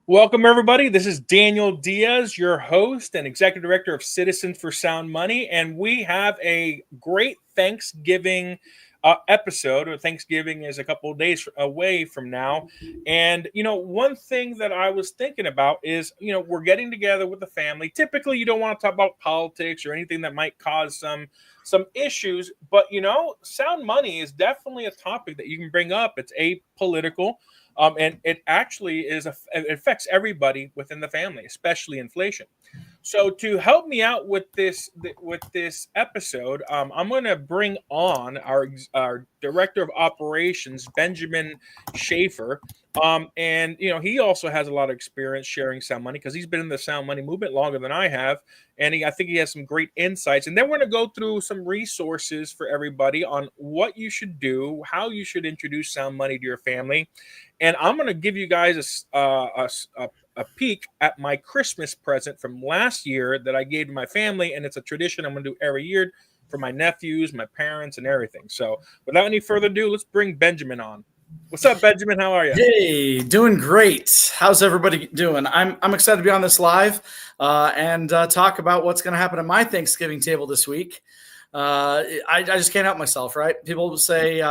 Welcome, everybody. This is Daniel Diaz, your host and executive director of Citizens for Sound Money. And we have a great Thanksgiving episode. Thanksgiving is a couple of days away from now. And, one thing that I was thinking about is, we're getting together with the family. Typically, you don't want to talk about politics or anything that might cause some issues. But, sound money is definitely a topic that you can bring up. It's apolitical. And it actually it affects everybody within the family, especially inflation. So to help me out with this episode, I'm going to bring on our director of operations, Benjamin Schaefer, and he also has a lot of experience sharing sound money because he's been in the sound money movement longer than I have, and I think he has some great insights. And then we're going to go through some resources for everybody on what you should do, how you should introduce sound money to your family, and I'm going to give you guys a peek at my Christmas present from last year that I gave to my family, and it's a tradition I'm going to do every year for my nephews, my parents, and everything. So, without any further ado, let's bring Benjamin on. What's up, Benjamin? How are you? Hey, doing great. How's everybody doing? I'm excited to be on this live and talk about what's going to happen at my Thanksgiving table this week. I just can't help myself, right? People say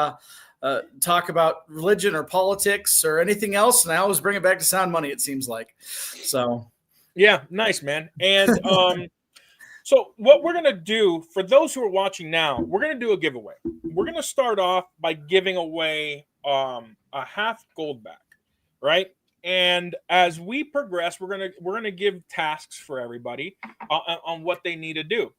talk about religion or politics or anything else, and I always bring it back to sound money. It seems like so. Yeah, nice, man. And so what we're gonna do for those who are watching now, we're gonna do a giveaway. We're gonna start off by giving away a half gold back, right? And as we progress, we're gonna give tasks for everybody on what they need to do.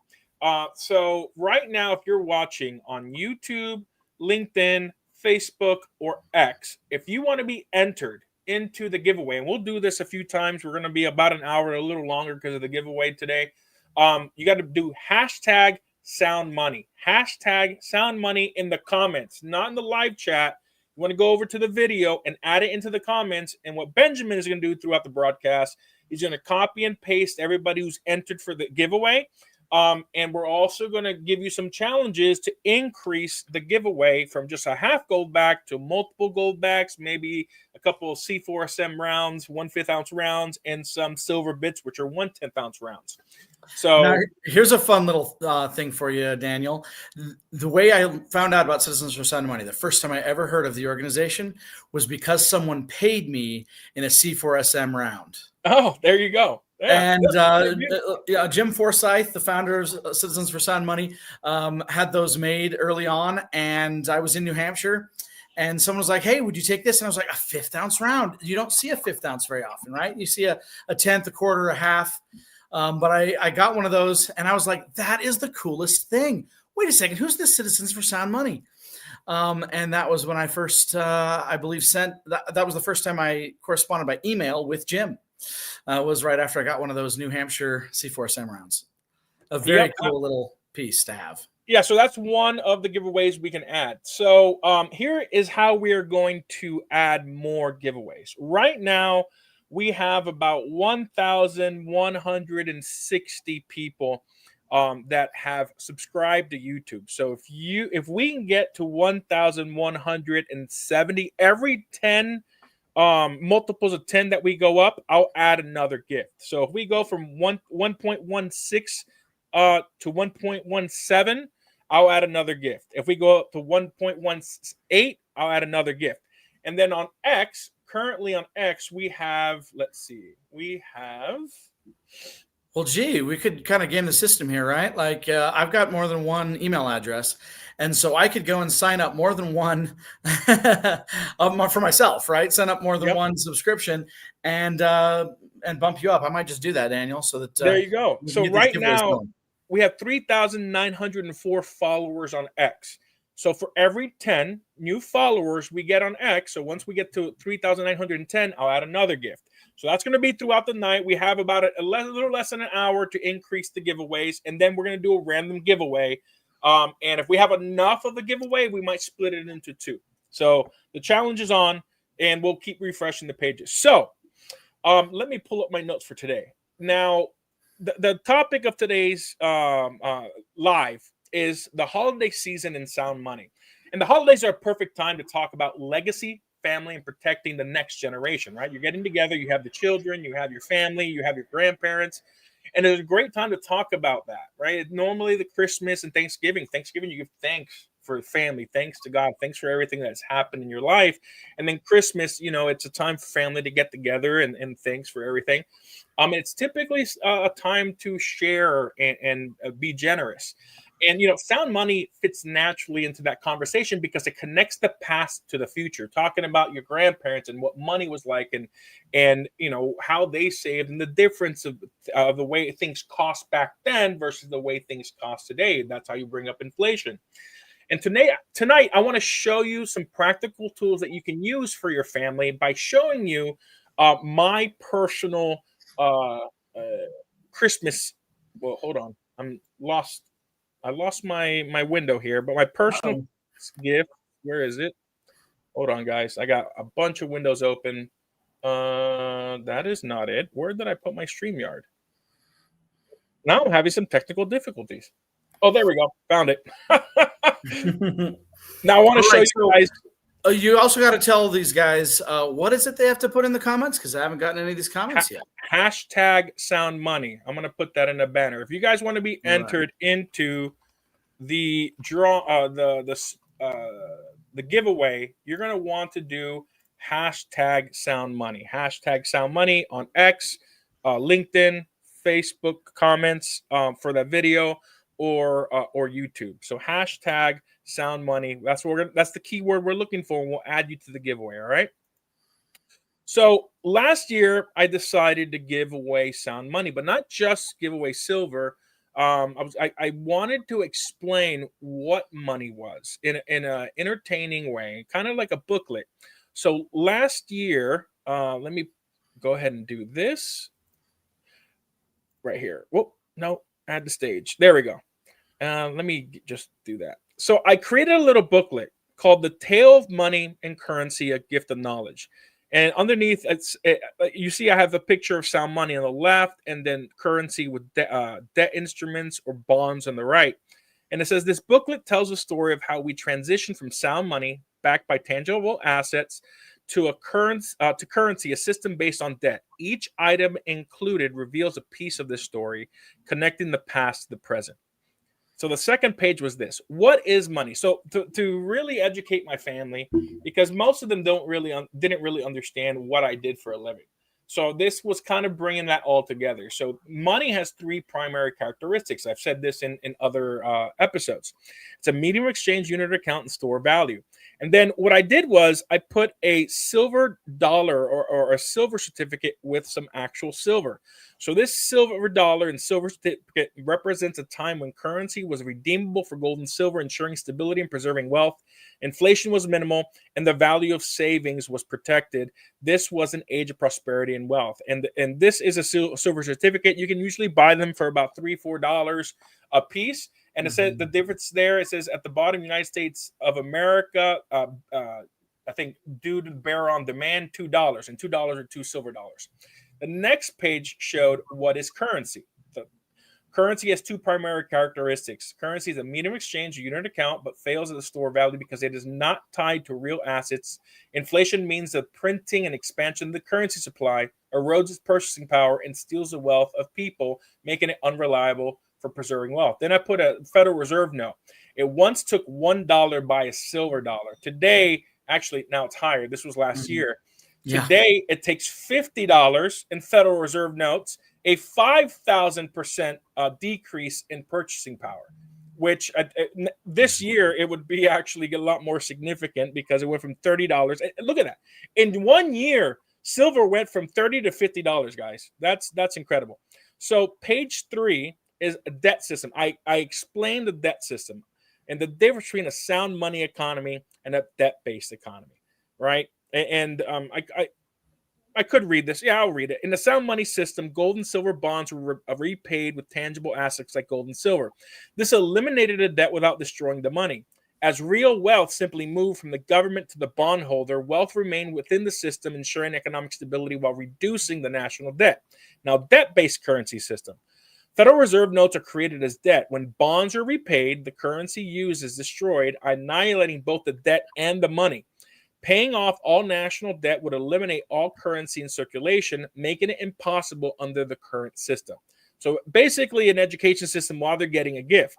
So right now, if you're watching on YouTube, LinkedIn, Facebook, or X, if you want to be entered into the giveaway, and we'll do this a few times, we're going to be about an hour, a little longer because of the giveaway today. You got to do hashtag sound money, hashtag sound money in the comments, not in the live chat. You want to go over to the video and add it into the comments. And what Benjamin is going to do throughout the broadcast, he's going to copy and paste everybody who's entered for the giveaway. And we're also going to give you some challenges to increase the giveaway from just a half gold back to multiple gold backs, maybe a couple of C4SM rounds, 1/5 ounce rounds, and some silver bits, which are 1/10 ounce rounds. So now, here's a fun little thing for you, Daniel. The way I found out about Citizens for Sound Money, the first time I ever heard of the organization was because someone paid me in a C4SM round. Oh, there you go. Yeah. And Jim Forsyth, the founder of Citizens for Sound Money, had those made early on. And I was in New Hampshire, and someone was like, "Hey, would you take this?" And I was like, "A 1/5 ounce round? You don't see a 1/5 ounce very often, right? You see a 1/10, a quarter, a half." But I got one of those, and I was like, "That is the coolest thing." Wait a second, who's this Citizens for Sound Money? And that was when I first, I believe, that was the first time I corresponded by email with Jim. Was right after I got one of those New Hampshire C4SM rounds. A very cool little piece to have. Yeah, so that's one of the giveaways we can add. So here is how we are going to add more giveaways. Right now, we have about 1,160 people that have subscribed to YouTube. So if we can get to 1,170, every 10 multiples of 10 that we go up, I'll add another gift. So if we go from 1.16 to 1.17, I'll add another gift. If we go up to 1.18, I'll add another gift. And then on X, currently on X, we have, Well, gee, we could kind of game the system here, right? Like I've got more than one email address, and so I could go and sign up more than one for myself, right? Sign up more than one subscription and bump you up. I might just do that, Daniel, so that there you go. So right now we have 3,904 followers on X. So for every 10 new followers we get on X, so once we get to 3,910, I'll add another gift. So that's going to be throughout the night. We have about a little less than an hour to increase the giveaways, and then we're going to do a random giveaway. And if we have enough of the giveaway, we might split it into two. So the challenge is on, and we'll keep refreshing the pages. So let me pull up my notes for today. Now, the topic of today's live is the holiday season and sound money. And the holidays are a perfect time to talk about legacy, family and protecting the next generation, right? You're getting together, you have the children, you have your family, you have your grandparents, and it's a great time to talk about that, right? Normally, the Christmas and Thanksgiving, you give thanks for family, thanks to God, thanks for everything that's happened in your life. And then Christmas, it's a time for family to get together and thanks for everything. It's typically a time to share and be generous. And sound money fits naturally into that conversation because it connects the past to the future, talking about your grandparents and what money was like, and how they saved, and the difference of the way things cost back then versus the way things cost today. That's how you bring up inflation. And tonight, I want to show you some practical tools that you can use for your family by showing you my personal uh, Christmas. Well, hold on, I'm lost. I lost my window here, but my personal Uh-oh. gift. Where is it? Hold on, guys. I got a bunch of windows open. That is not it. Where did I put my StreamYard? Now I'm having some technical difficulties. Oh, there we go. Found it. Now I want to All show right, you guys. you also got to tell these guys what is it they have to put in the comments, because I haven't gotten any of these comments yet. Hashtag sound money. I'm going to put that in a banner. If you guys want to be Right. entered into the draw, the giveaway, you're going to want to do hashtag sound money. Hashtag sound money on X, LinkedIn, Facebook comments for that video, or YouTube. So hashtag sound money. That's the keyword we're looking for, and we'll add you to the giveaway. All right. So last year, I decided to give away sound money, but not just give away silver. I wanted to explain what money was in a entertaining way, kind of like a booklet. So last year, let me go ahead and do this right here. Whoop, no, add the stage. There we go. Let me just do that. So I created a little booklet called "The Tale of Money and Currency: A Gift of Knowledge." And underneath, you see I have a picture of sound money on the left, and then currency with debt instruments or bonds on the right. And it says this booklet tells a story of how we transition from sound money backed by tangible assets to currency, a system based on debt. Each item included reveals a piece of this story, connecting the past to the present. So the second page was this: what is money? So to really educate my family, because most of them didn't really understand what I did for a living. So this was kind of bringing that all together. So money has three primary characteristics. I've said this in other episodes. It's a medium of exchange, unit account, and store value. And then what I did was I put a silver dollar or a silver certificate with some actual silver. So this silver dollar and silver certificate represents a time when currency was redeemable for gold and silver, ensuring stability and preserving wealth. Inflation was minimal, and the value of savings was protected. This was an age of prosperity and wealth. And this is a silver certificate. You can usually buy them for about $3-4 a piece. And it says the difference there. It says at the bottom, United States of America. I think due to bearer on demand, $2, and $2 are two silver dollars. The next page showed what is currency. The currency has two primary characteristics. Currency is a medium of exchange, unit account, but fails at the store value because it is not tied to real assets. Inflation means the printing and expansion of the currency supply erodes its purchasing power and steals the wealth of people, making it unreliable for preserving wealth. Then I put a Federal Reserve note. It once took $1 by a silver dollar. Today, actually, now it's higher. This was last year. Today, it takes $50 in Federal Reserve notes, a 5,000% decrease in purchasing power, which this year it would be actually a lot more significant because it went from $30. Look at that. In 1 year, silver went from $30 to $50, guys. That's incredible. So page 3 is a debt system. I explained the debt system and the difference between a sound money economy and a debt-based economy, right? And I could read this. Yeah, I'll read it. In the sound money system, gold and silver bonds were repaid with tangible assets like gold and silver. This eliminated the debt without destroying the money. As real wealth simply moved from the government to the bondholder, wealth remained within the system, ensuring economic stability while reducing the national debt. Now, debt-based currency system. Federal Reserve notes are created as debt. When bonds are repaid, the currency used is destroyed, annihilating both the debt and the money. Paying off all national debt would eliminate all currency in circulation, making it impossible under the current system. So basically, an education system while they're getting a gift.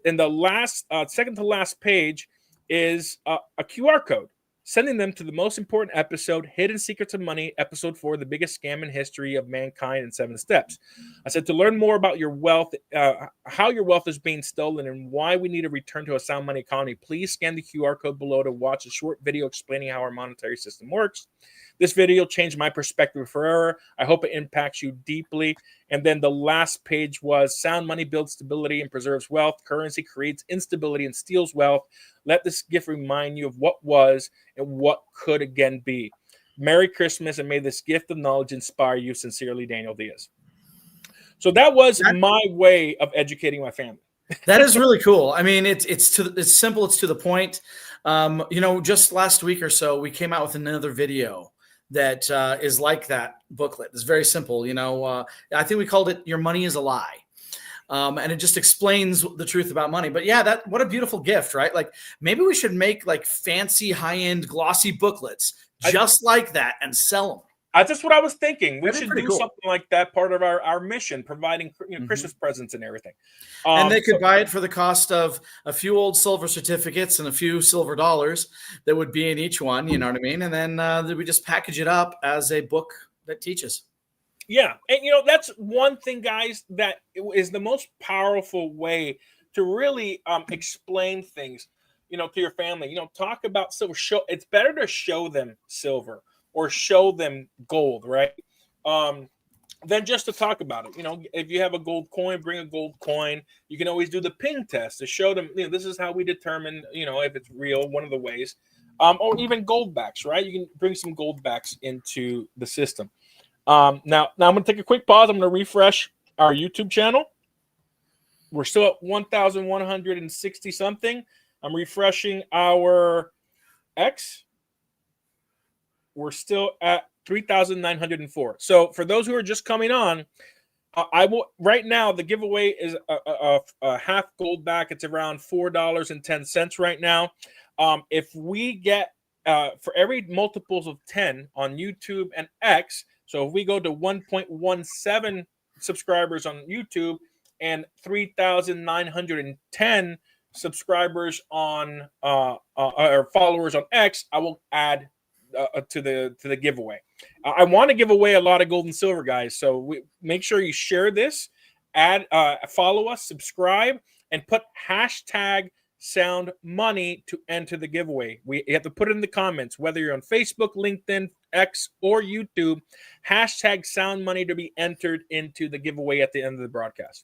In the last, second to last page is a QR code, sending them to the most important episode, Hidden Secrets of Money, episode 4, the biggest scam in history of mankind in 7 steps. I said, to learn more about your wealth, how your wealth is being stolen, and why we need to return to a sound money economy, please scan the QR code below to watch a short video explaining how our monetary system works. This video changed my perspective forever. I hope it impacts you deeply. And then the last page was sound money builds stability and preserves wealth. Currency creates instability and steals wealth. Let this gift remind you of what was and what could again be. Merry Christmas, and may this gift of knowledge inspire you. Sincerely, Daniel Diaz. So that was my way of educating my family. That is really cool. I mean, it's simple. It's to the point. Just last week or so, we came out with another video that is like that booklet. It's very simple. I think we called it "Your Money is a Lie." And it just explains the truth about money. But yeah, what a beautiful gift, right? Like maybe we should make like fancy, high-end, glossy booklets just like that and sell them. That's just what I was thinking. We should do cool. something like that, part of our mission, providing Christmas presents and everything. And they could buy it for the cost of a few old silver certificates and a few silver dollars that would be in each one, you know what I mean? And then we just package it up as a book that teaches. Yeah. And, that's one thing, guys, that is the most powerful way to really explain things, to your family. Talk about silver. It's better to show them silver or show them gold, right? Than just to talk about it. If you have a gold coin, bring a gold coin. You can always do the ping test to show them, this is how we determine, if it's real, one of the ways. Or even gold backs, right? You can bring some gold backs into the system. Now I'm going to take a quick pause. I'm going to refresh our YouTube channel. We're still at 1,160 something. I'm refreshing our X. We're still at 3,904. So for those who are just coming on, I will right now. The giveaway is a half gold back. It's around $4.10 right now. If we get for every multiples of 10 on YouTube and X, so if we go to 1.17 subscribers on YouTube and 3,910 subscribers on or followers on X, I will add to the giveaway. I want to give away a lot of gold and silver, guys. So make sure you share this, follow us, subscribe, and put hashtag sound money to enter the giveaway. You have to put it in the comments, whether you're on Facebook, LinkedIn, X, or YouTube, hashtag sound money to be entered into the giveaway at the end of the broadcast.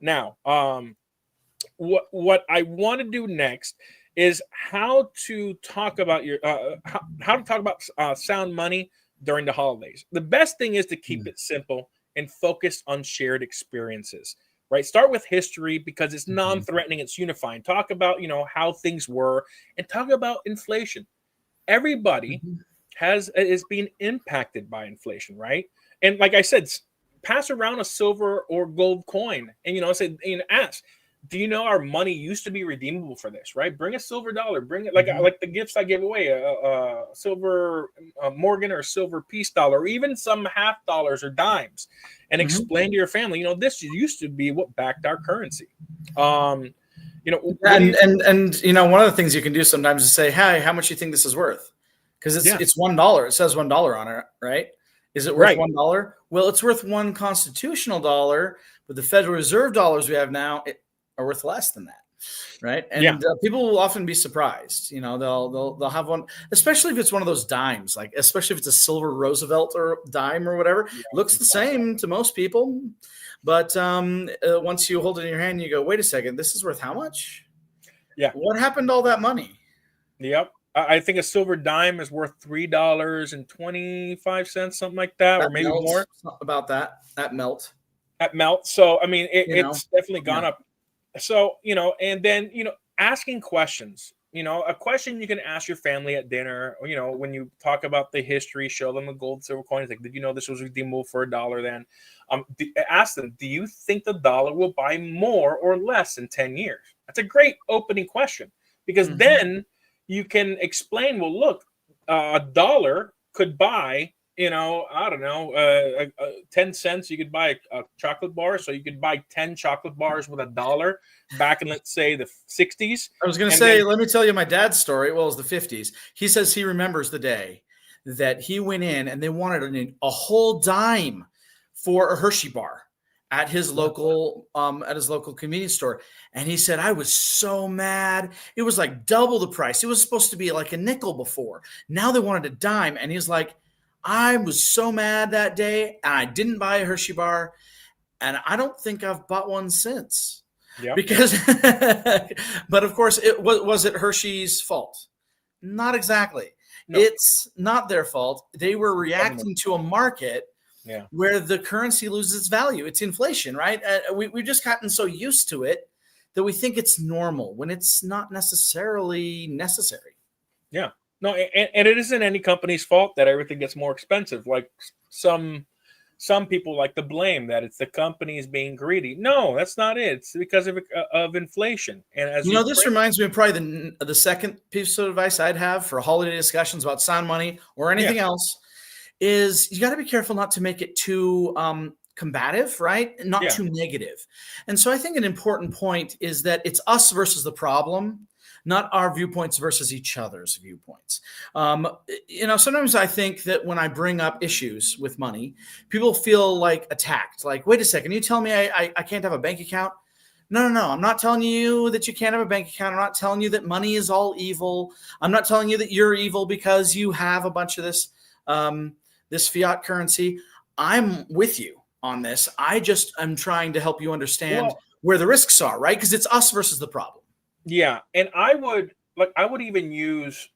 Now, what I want to do next is how to talk about sound money during the holidays. The best thing is to keep it simple and focus on shared experiences, right? Start with history because it's non-threatening, it's unifying. Talk about, how things were, and talk about inflation. Everybody is being impacted by inflation, right? And like I said, pass around a silver or gold coin and, ask, do you know our money used to be redeemable for this, right? Bring a silver dollar, bring it like the gifts I gave away, a silver Morgan or silver peace dollar, or even some half dollars or dimes, and explain to your family, this used to be what backed our currency. And one of the things you can do sometimes is say, hey, how much do you think this is worth? Because it's $1. It says $1 on it, right? Is it worth $1? Well, it's worth one constitutional dollar, but the Federal Reserve dollars we have now are worth less than that, right? And people will often be surprised. They'll have one, especially if it's one of those dimes, like especially if it's a silver Roosevelt or dime or whatever. It looks the same to most people, but once you hold it in your hand, you go, wait a second, this is worth how much? Yeah. What happened to all that money? Yep. I think a silver dime is worth $3.25, something like that, or maybe more. About that. That melt. So, I mean, it's definitely gone up. So, and then, asking questions, a question you can ask your family at dinner, when you talk about the history, show them a gold, silver coin. It's like, did you know this was redeemable for $1 then? Ask them, do you think the dollar will buy more or less in 10 years? That's a great opening question, because then you can explain, well, look, a dollar could buy, I don't know, 10 cents. You could buy a chocolate bar. So you could buy 10 chocolate bars with a dollar back in, let's say, the 60s. I was going to And say, then, let me tell you my dad's story. Well, it was the 50s. He says he remembers the day that he went in and they wanted a whole dime for a Hershey bar at his local convenience store. And he said, I was so mad. It was like double the price. It was supposed to be like a nickel before. Now they wanted a dime. And he's like, I was so mad that day. And I didn't buy a Hershey bar. And I don't think I've bought one since. yeah, Because, but of course, was it Hershey's fault? Not exactly. no, It's not their fault. They were reacting to a market yeah. where the currency loses its value. It's inflation, right? We've just gotten so used to it that we think it's normal when it's not necessarily necessary. Yeah. No, and it isn't any company's fault that everything gets more expensive. Like some people like to blame that it's the companies being greedy. No, that's not it. It's because of inflation. And as This reminds me of probably the second piece of advice I'd have for holiday discussions about sound money or anything else is you got to be careful not to make it too combative, right? Not too negative. And so I think an important point is that it's us versus the problem, not our viewpoints versus each other's viewpoints. Sometimes I think that when I bring up issues with money, people feel like attacked. Like, wait a second, you tell me I can't have a bank account? No. I'm not telling you that you can't have a bank account. I'm not telling you that money is all evil. I'm not telling you that you're evil because you have a bunch of this fiat currency. I'm with you on this. I'm trying to help you understand where the risks are, right? Because it's us versus the problem. Yeah, and I would even use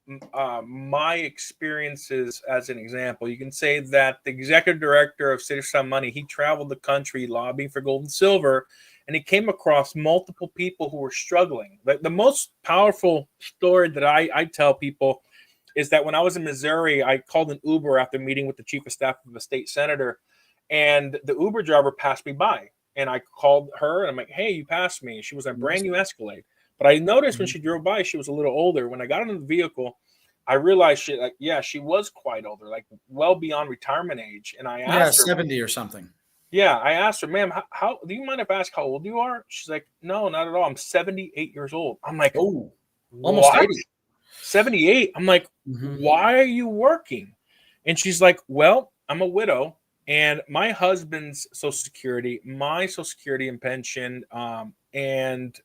my experiences as an example. You can say that the executive director of City of Sound Money, he traveled the country lobbying for gold and silver, and he came across multiple people who were struggling. The most powerful story that I tell people is that when I was in Missouri, I called an Uber after meeting with the chief of staff of a state senator, and the Uber driver passed me by. And I called her, and I'm like, hey, you passed me. She was a brand new Escalade. But I noticed when she drove by, she was a little older. When I got into the vehicle, I realized she was quite older, like well beyond retirement age. And I asked her, 70 or something. Yeah, I asked her, ma'am, how do you mind if I ask how old you are? She's like, no, not at all. I'm 78 years old. I'm like, oh, almost 80. 78. I'm like, why are you working? And she's like, well, I'm a widow, and my husband's Social Security, my Social Security and pension, and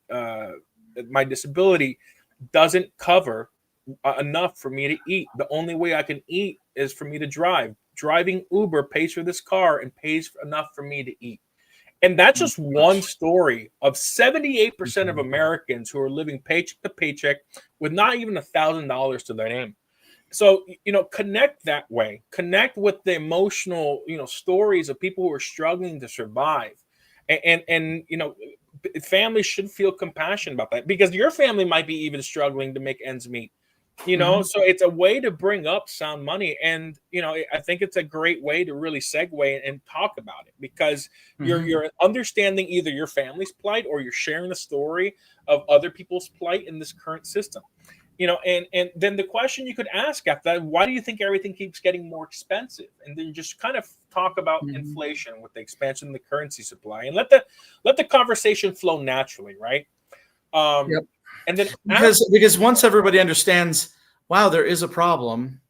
my disability doesn't cover enough for me to eat. The only way I can eat is for me to drive. Driving Uber pays for this car and pays enough for me to eat. And that's just one story of 78% of Americans who are living paycheck to paycheck with not even $1,000 to their name. So, connect that way. Connect with the emotional, stories of people who are struggling to survive. And families should feel compassion about that, because your family might be even struggling to make ends meet. So it's a way to bring up sound money. And, I think it's a great way to really segue and talk about it, because you're understanding either your family's plight or you're sharing the story of other people's plight in this current system. And then the question you could ask after that, why do you think everything keeps getting more expensive? And then just kind of talk about inflation with the expansion of the currency supply, and let the conversation flow naturally, right? And then because once everybody understands, wow, there is a problem,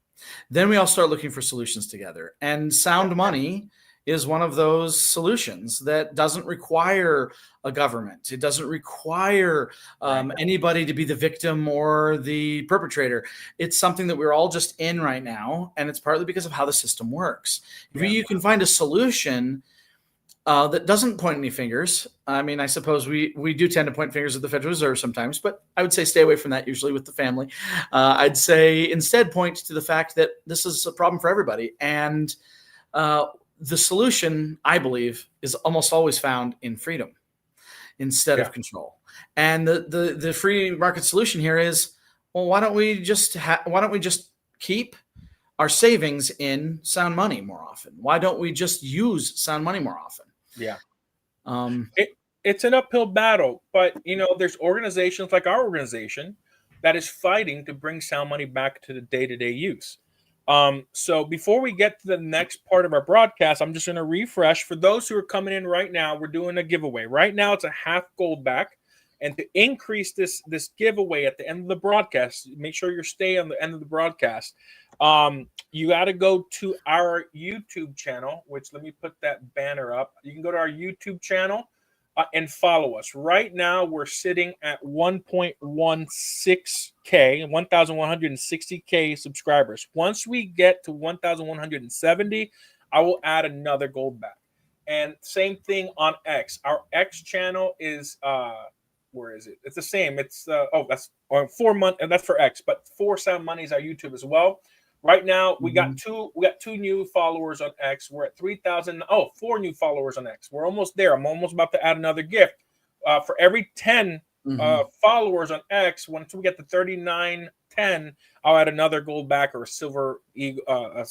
then we all start looking for solutions together. And sound money is one of those solutions that doesn't require a government. It doesn't require anybody to be the victim or the perpetrator. It's something that we're all just in right now, and it's partly because of how the system works. If you can find a solution that doesn't point any fingers. I mean, I suppose we do tend to point fingers at the Federal Reserve sometimes, but I would say stay away from that usually with the family. I'd say instead point to the fact that this is a problem for everybody. And the solution, I believe, is almost always found in freedom instead of control. And the free market solution here is, well, why don't we just keep our savings in sound money more often? Why don't we just use sound money more often? Yeah. It's an uphill battle, but there's organizations like our organization that is fighting to bring sound money back to the day-to-day use. So before we get to the next part of our broadcast, I'm just going to refresh for those who are coming in right now. We're doing a giveaway right now. It's a half gold back, and to increase this giveaway at the end of the broadcast, make sure you stay on the end of the broadcast. You got to go to our YouTube channel, which let me put that banner up. You can go to our YouTube channel. And follow us. Right now, we're sitting at 1.16K, 1,160K subscribers. Once we get to 1,170, I will add another gold back. And same thing on X. Our X channel is, where is it? It's the same. It's, that's 4 months, and that's for X, but 4 Sound Money is our YouTube as well. Right now, we got two new followers on X. We're at 3,000. 4 new followers on X. We're almost there. I'm almost about to add another gift. For every 10 followers on X, once we get to 3910, I'll add another gold back or a silver eagle, a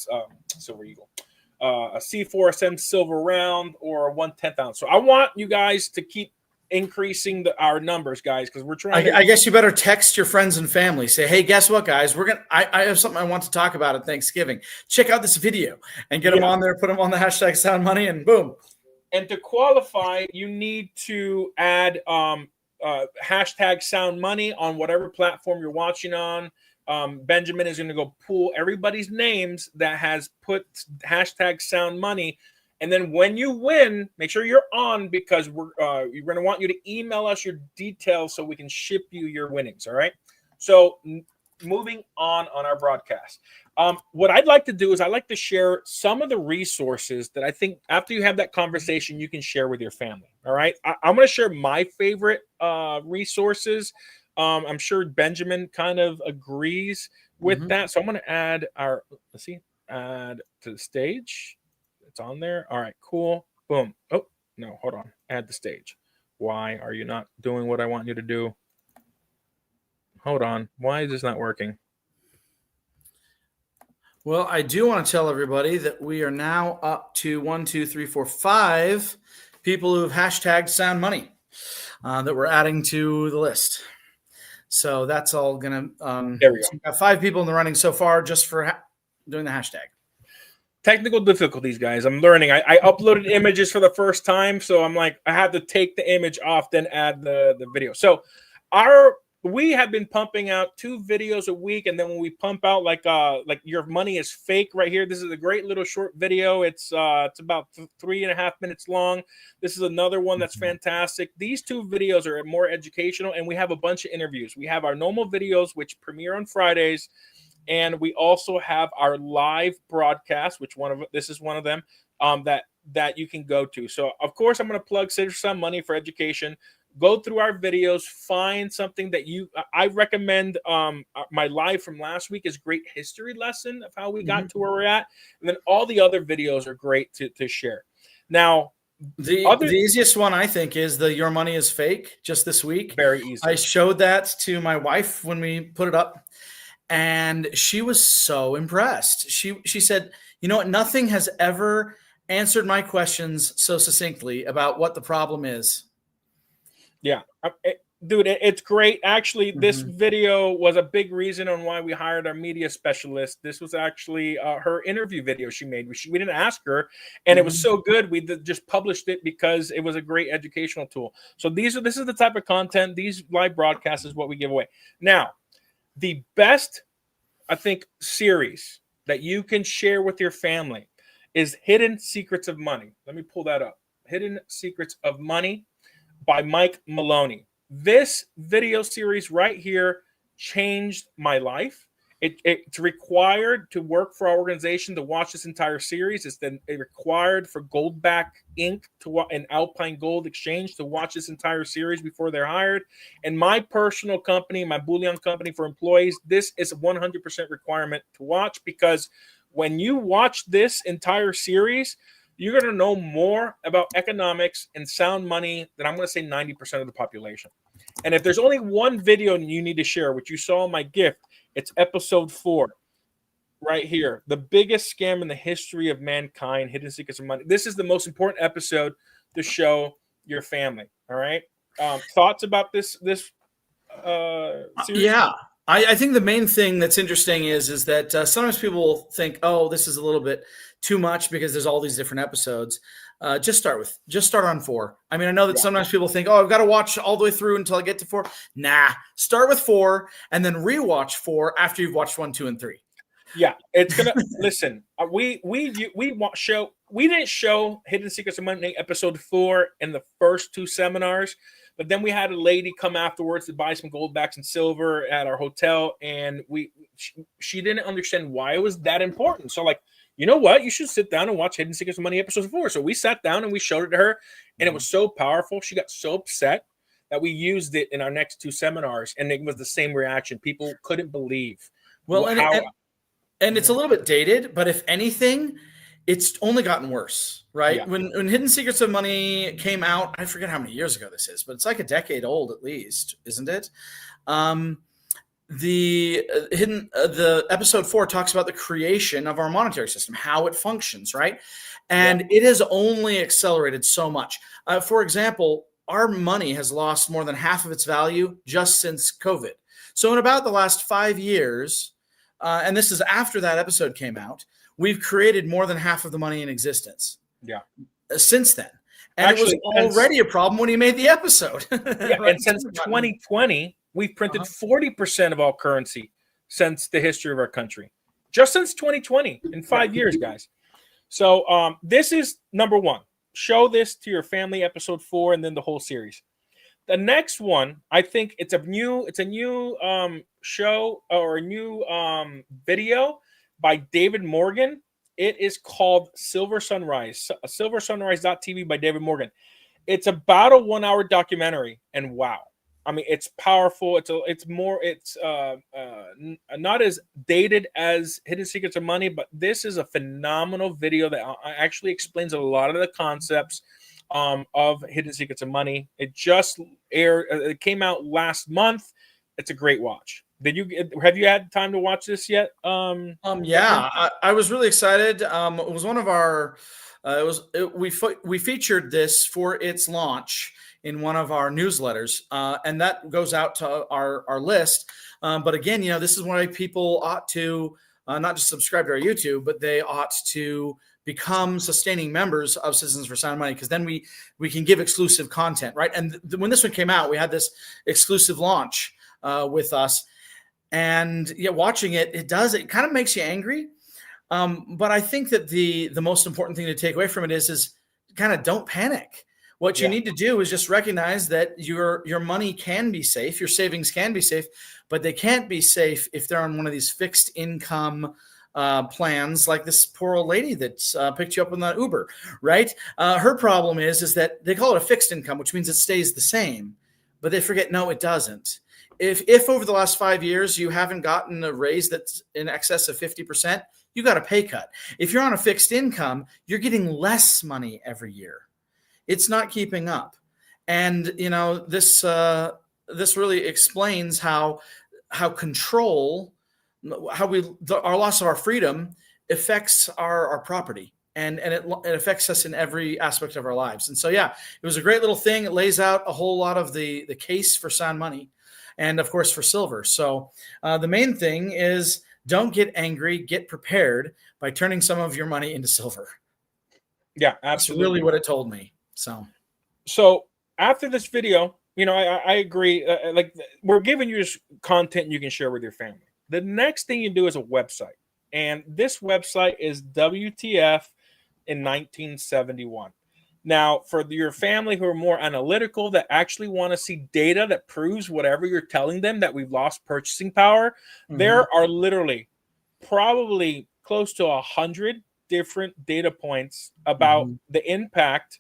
C4SM silver round or a 1/10 ounce. So I want you guys to keep increasing our numbers, guys, because we're trying. I guess you better text your friends and family. Say, hey, guess what, guys? I have something I want to talk about at Thanksgiving. Check out this video and get them on there. Put them on the hashtag Sound Money, and boom. And to qualify, you need to add hashtag Sound Money on whatever platform you're watching on. Benjamin is going to go pull everybody's names that has put hashtag Sound Money. And then when you win, make sure you're on, because we're going to want you to email us your details so we can ship you your winnings. All right. So moving on our broadcast. What I'd like to do is I'd like to share some of the resources that I think after you have that conversation, you can share with your family. All right. I'm going to share my favorite resources. I'm sure Benjamin kind of agrees with that. So I'm going to add add to the stage. It's on there. All right, cool. Boom. Oh, no, hold on. Add the stage. Why are you not doing what I want you to do? Hold on. Why is this not working? Well, I do want to tell everybody that we are now up to 1, 2, 3, 4, 5 people who have hashtagged Sound Money that we're adding to the list. So that's all going to there we go. So we've got 5 people in the running so far just for doing the hashtag. Technical difficulties, guys. I'm learning. I uploaded images for the first time, so I'm like, I had to take the image off, then add the video. So we have been pumping out 2 videos a week, and then when we pump out like your money is fake right here. This is a great little short video. It's about 3.5 minutes long. This is another one that's fantastic. These 2 videos are more educational, and we have a bunch of interviews. We have our normal videos, which premiere on Fridays. And we also have our live broadcast, this is one of them that you can go to. So, of course, I'm going to plug Citizen Money for education. Go through our videos, find something that I recommend. My live from last week is great history lesson of how we got to where we're at. And then all the other videos are great to share. Now, the easiest one, I think, is the Your Money is Fake just this week. Very easy. I showed that to my wife when we put it up. And she was so impressed. She said, you know what? Nothing has ever answered my questions so succinctly about what the problem is. Yeah. Dude, it's great. Actually, this video was a big reason on why we hired our media specialist. This was actually her interview video she made. We didn't ask her, and it was so good. We just published it because it was a great educational tool. So this is the type of content, these live broadcasts is what we give away. Now, the best, I think, series that you can share with your family is Hidden Secrets of Money. Let me pull that up. Hidden Secrets of Money by Mike Maloney. This video series right here changed my life. It's required to work for our organization to watch this entire series. It's then required for Goldback Inc. and Alpine Gold Exchange to watch this entire series before they're hired. And my personal company, my bullion company for employees, this is a 100% requirement to watch, because when you watch this entire series, you're going to know more about economics and sound money than I'm going to say 90% of the population. And if there's only one video you need to share, which you saw in my gift, it's episode 4 right here. The biggest scam in the history of mankind, Hidden Secrets of Money. This is the most important episode to show your family. All right. Thoughts about this series? Yeah. I think the main thing that's interesting is that sometimes people think, oh, this is a little bit too much because there's all these different episodes. Just start on 4. I mean, I know that Yeah. sometimes people think, oh, I've got to watch all the way through until I get to 4. Nah, start with 4 and then rewatch 4 after you've watched 1, 2, and 3. Yeah, it's gonna listen. We didn't show Hidden Secrets of Money episode 4 in the first 2 seminars, but then we had a lady come afterwards to buy some gold backs and silver at our hotel, and she didn't understand why it was that important. So like, you know what? You should sit down and watch Hidden Secrets of Money episode 4. So we sat down and we showed it to her, and it was so powerful. She got so upset that we used it in our next 2 seminars, and it was the same reaction. People couldn't believe And it's a little bit dated, but if anything, it's only gotten worse, right? Yeah. When Hidden Secrets of Money came out, I forget how many years ago this is, but it's like a decade old at least, isn't it? The episode 4 talks about the creation of our monetary system, how it functions, right? And it has only accelerated so much. For example, our money has lost more than half of its value just since COVID. So in about the last 5 years, and this is after that episode came out, we've created more than half of the money in existence. Yeah. Since then. And actually, it was already a problem when he made the episode. Yeah, right? And since 2020, we've printed 40% of all currency since the history of our country. Just since 2020, in 5 years, guys. So this is number 1. Show this to your family, episode 4, and then the whole series. The next one, I think it's a new show or a new video by David Morgan. It is called Silver Sunrise, silversunrise.tv by David Morgan. It's about a 1-hour documentary, and wow. I mean, it's powerful. It's not as dated as Hidden Secrets of Money, but this is a phenomenal video that actually explains a lot of the concepts of Hidden Secrets of Money. It just aired. It came out last month. It's a great watch. Have you had time to watch this yet? Yeah, I was really excited. It was one of our. We featured this for its launch in one of our newsletters, and that goes out to our list. But again, this is why people ought to not just subscribe to our YouTube, but they ought to become sustaining members of Citizens for Sound Money, because then we can give exclusive content, right? And when this one came out, we had this exclusive launch with us, and watching it kind of makes you angry. But I think that the most important thing to take away from it is kind of don't panic. What you need to do is just recognize that your money can be safe, your savings can be safe, but they can't be safe if they're on one of these fixed income plans, like this poor old lady that picked you up on that Uber, right? Her problem is that they call it a fixed income, which means it stays the same, but they forget, no, it doesn't. If over the last 5 years you haven't gotten a raise that's in excess of 50%, you got a pay cut. If you're on a fixed income, you're getting less money every year. It's not keeping up. And this really explains how control, our loss of our freedom affects our property, and it affects us in every aspect of our lives. And so, it was a great little thing. It lays out a whole lot of the case for sound money, and of course for silver. So the main thing is, don't get angry, get prepared by turning some of your money into silver. Yeah, absolutely. That's really what it told me. So after this video, I agree. Like, we're giving you this content you can share with your family. The next thing you do is a website. And this website is WTF in 1971. Now, for your family who are more analytical, that actually want to see data that proves whatever you're telling them, that we've lost purchasing power, there are literally probably close to 100 different data points about the impact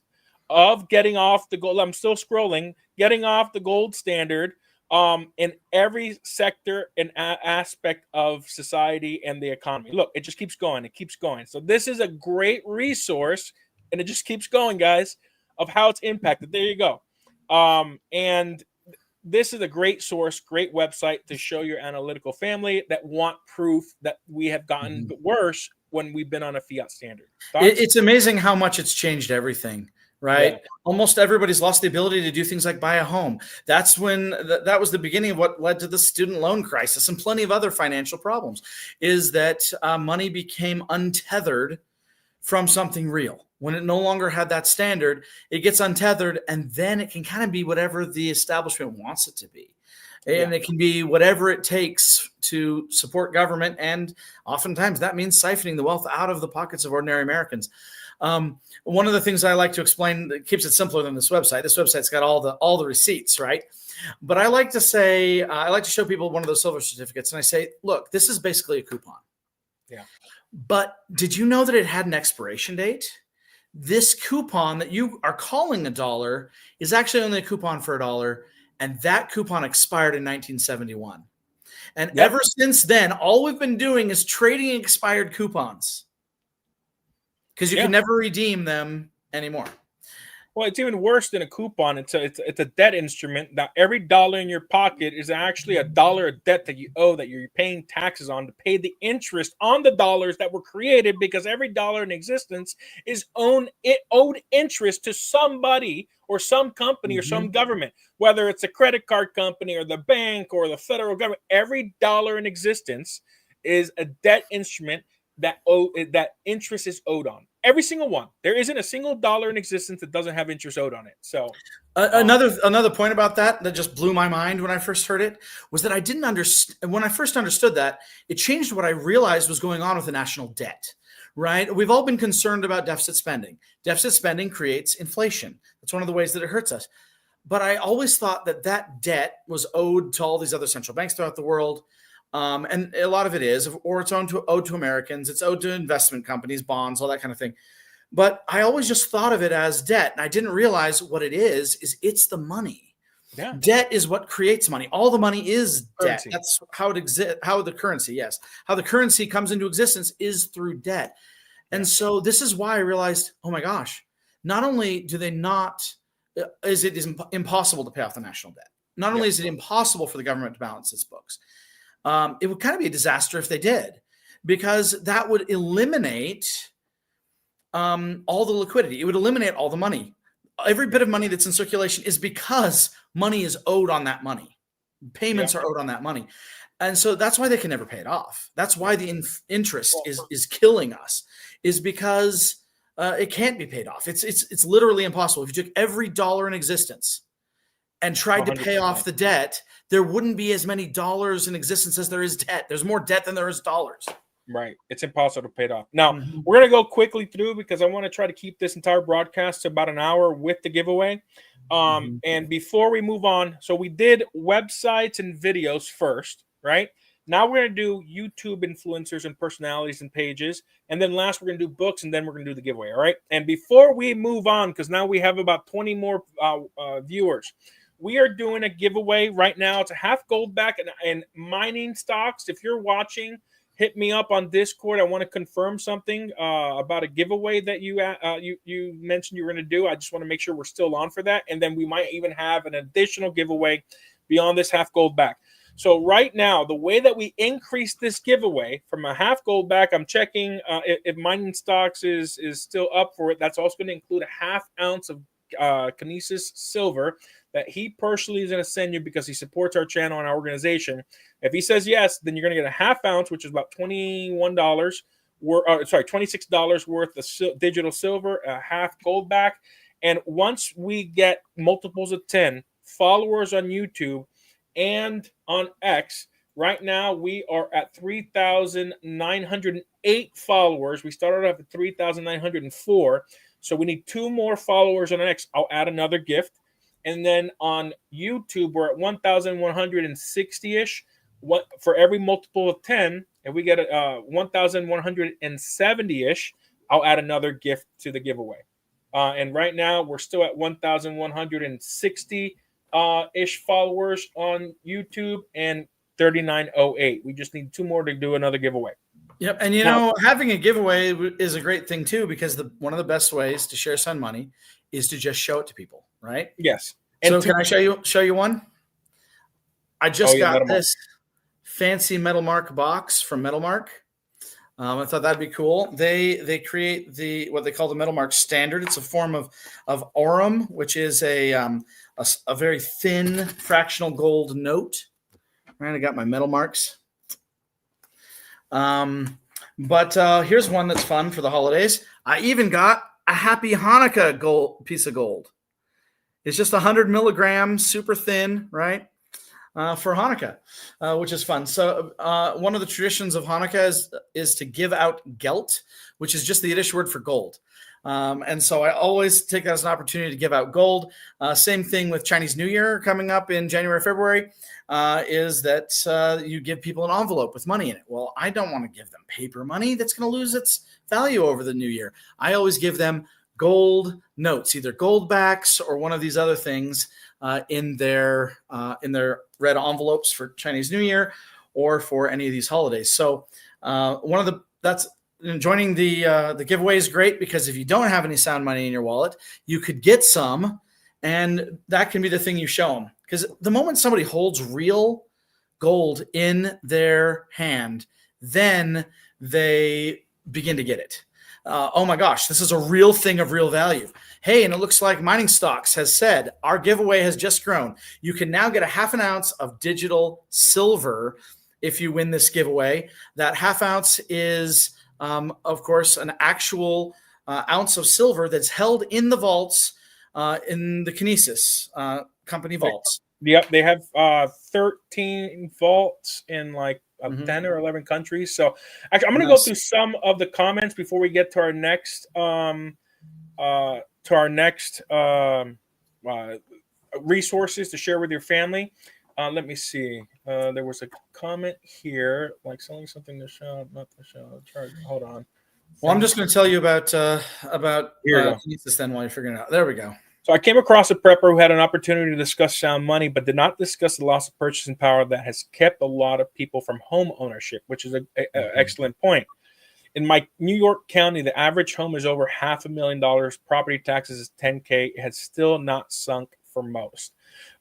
of getting off the gold. I'm still scrolling, getting off the gold standard in every sector and aspect of society and the economy. Look, it just keeps going. It keeps going. So this is a great resource, and it just keeps going, guys, of how it's impacted. There you go. And this is a great source, great website to show your analytical family that want proof that we have gotten worse when we've been on a fiat standard. It's amazing how much it's changed everything. right? Yeah. Almost everybody's lost the ability to do things like buy a home. That's when that was the beginning of what led to the student loan crisis and plenty of other financial problems, is that money became untethered from something real. When it no longer had that standard, it gets untethered, and then it can kind of be whatever the establishment wants it to be. And it can be whatever it takes to support government. And oftentimes that means siphoning the wealth out of the pockets of ordinary Americans. One of the things I like to explain that keeps it simpler than this website's got all the receipts, right? But I like to say, I like to show people one of those silver certificates, and I say, look, this is basically a coupon. Yeah. But did you know that it had an expiration date? This coupon that you are calling $1 is actually only a coupon for $1, and that coupon expired in 1971. And ever since then, all we've been doing is trading expired coupons, because you can never redeem them anymore. Well, it's even worse than a coupon. It's a debt instrument. Now, every dollar in your pocket is actually $1 of debt that you owe, that you're paying taxes on to pay the interest on the dollars that were created, because every dollar in existence is owed interest to somebody or some company or some government, whether it's a credit card company or the bank or the federal government. Every dollar in existence is a debt instrument that interest is owed on. Every single one. There isn't a single dollar in existence that doesn't have interest owed on it. So another point about that just blew my mind when I first heard it was that I didn't understand. When I first understood that, it changed what I realized was going on with the national debt. Right? We've all been concerned about deficit spending. Deficit spending creates inflation. That's one of the ways that it hurts us. But I always thought that debt was owed to all these other central banks throughout the world. And a lot of it is, or it's owed to Americans. It's owed to investment companies, bonds, all that kind of thing. But I always just thought of it as debt. And I didn't realize what it is it's the money. Yeah. Debt is what creates money. All the money is debt. Currency. That's how it exists. How the currency comes into existence is through debt. And so this is why I realized, oh my gosh, not only is it impossible to pay off the national debt. Not only is it impossible for the government to balance its books, it would kind of be a disaster if they did, because that would eliminate all the liquidity. It would eliminate all the money. Every bit of money that's in circulation is because money is owed on that money. Payments are owed on that money. And so that's why they can never pay it off. That's why the interest is killing us, is because it can't be paid off. It's literally impossible. If you took every dollar in existence and tried 100%. To pay off the debt, there wouldn't be as many dollars in existence as there is debt. There's more debt than there is dollars. Right. It's impossible to pay it off. Now, we're going to go quickly through, because I want to try to keep this entire broadcast to about an hour with the giveaway. And before we move on, so we did websites and videos first, right? Now we're going to do YouTube influencers and personalities and pages. And then last, we're going to do books, and then we're going to do the giveaway, all right? And before we move on, because now we have about 20 more viewers, we are doing a giveaway right now. It's a half gold back and mining stocks. If you're watching, hit me up on Discord. I want to confirm something about a giveaway that you mentioned you were going to do. I just want to make sure we're still on for that. And then we might even have an additional giveaway beyond this half gold back. So right now, the way that we increase this giveaway from a half gold back, I'm checking if mining stocks is still up for it. That's also going to include a half ounce of Kinesis silver that he personally is going to send you because he supports our channel and our organization. If he says yes, then you're going to get a half ounce, which is about $26 worth of digital silver, a half gold back. And once we get multiples of 10 followers on YouTube and on X, right now we are at 3,908 followers. We started off at 3,904. So we need 2 more followers on X. I'll add another gift. And then on YouTube, we're at 1,160-ish. For every multiple of 10, if we get 1,170-ish, I'll add another gift to the giveaway. And right now, we're still at 1,160-ish followers on YouTube and 3,908. We just need 2 more to do another giveaway. Yep. And, know, having a giveaway is a great thing, too, because one of the best ways to share Sun Money is to just show it to people. Right? Yes. And so can I show you one? I just got this fancy Metal Mark box from Metal Mark. I thought that'd be cool. They create what they call the metal mark standard. It's a form of aurum, which is a very thin fractional gold note. Right, I got my metal marks. But here's one that's fun for the holidays. I even got a Happy Hanukkah gold piece of gold. It's just 100 milligrams, super thin, right? For Hanukkah, which is fun. So one of the traditions of Hanukkah is to give out gelt, which is just the Yiddish word for gold. And so I always take that as an opportunity to give out gold. Same thing with Chinese New Year coming up in January, February, is that you give people an envelope with money in it. Well, I don't want to give them paper money. That's going to lose its value over the new year. I always give them gold notes, either gold backs or one of these other things in their red envelopes for Chinese New Year or for any of these holidays. So joining the giveaway is great, because if you don't have any sound money in your wallet, you could get some, and that can be the thing you show them. Because the moment somebody holds real gold in their hand, then they begin to get it. Oh my gosh, this is a real thing of real value. Hey, and it looks like Mining Stocks has said our giveaway has just grown. You can now get a half an ounce of digital silver if you win this giveaway. That half ounce is, of course, an actual ounce of silver that's held in the vaults, in the Kinesis company vaults. Yep, they have 13 vaults in like 10 or 11 countries. So actually, I'm going to go through some of the comments before we get to our next resources to share with your family. Let me see. There was a comment here, like selling something to show, not to show. Hold on. Well, I'm just going to tell you about Kinesis then while you're figuring it out. There we go. So I came across a prepper who had an opportunity to discuss sound money, but did not discuss the loss of purchasing power that has kept a lot of people from home ownership, which is an excellent point. In my New York County, the average home is over $500,000. Property taxes is $10K. It has still not sunk for most.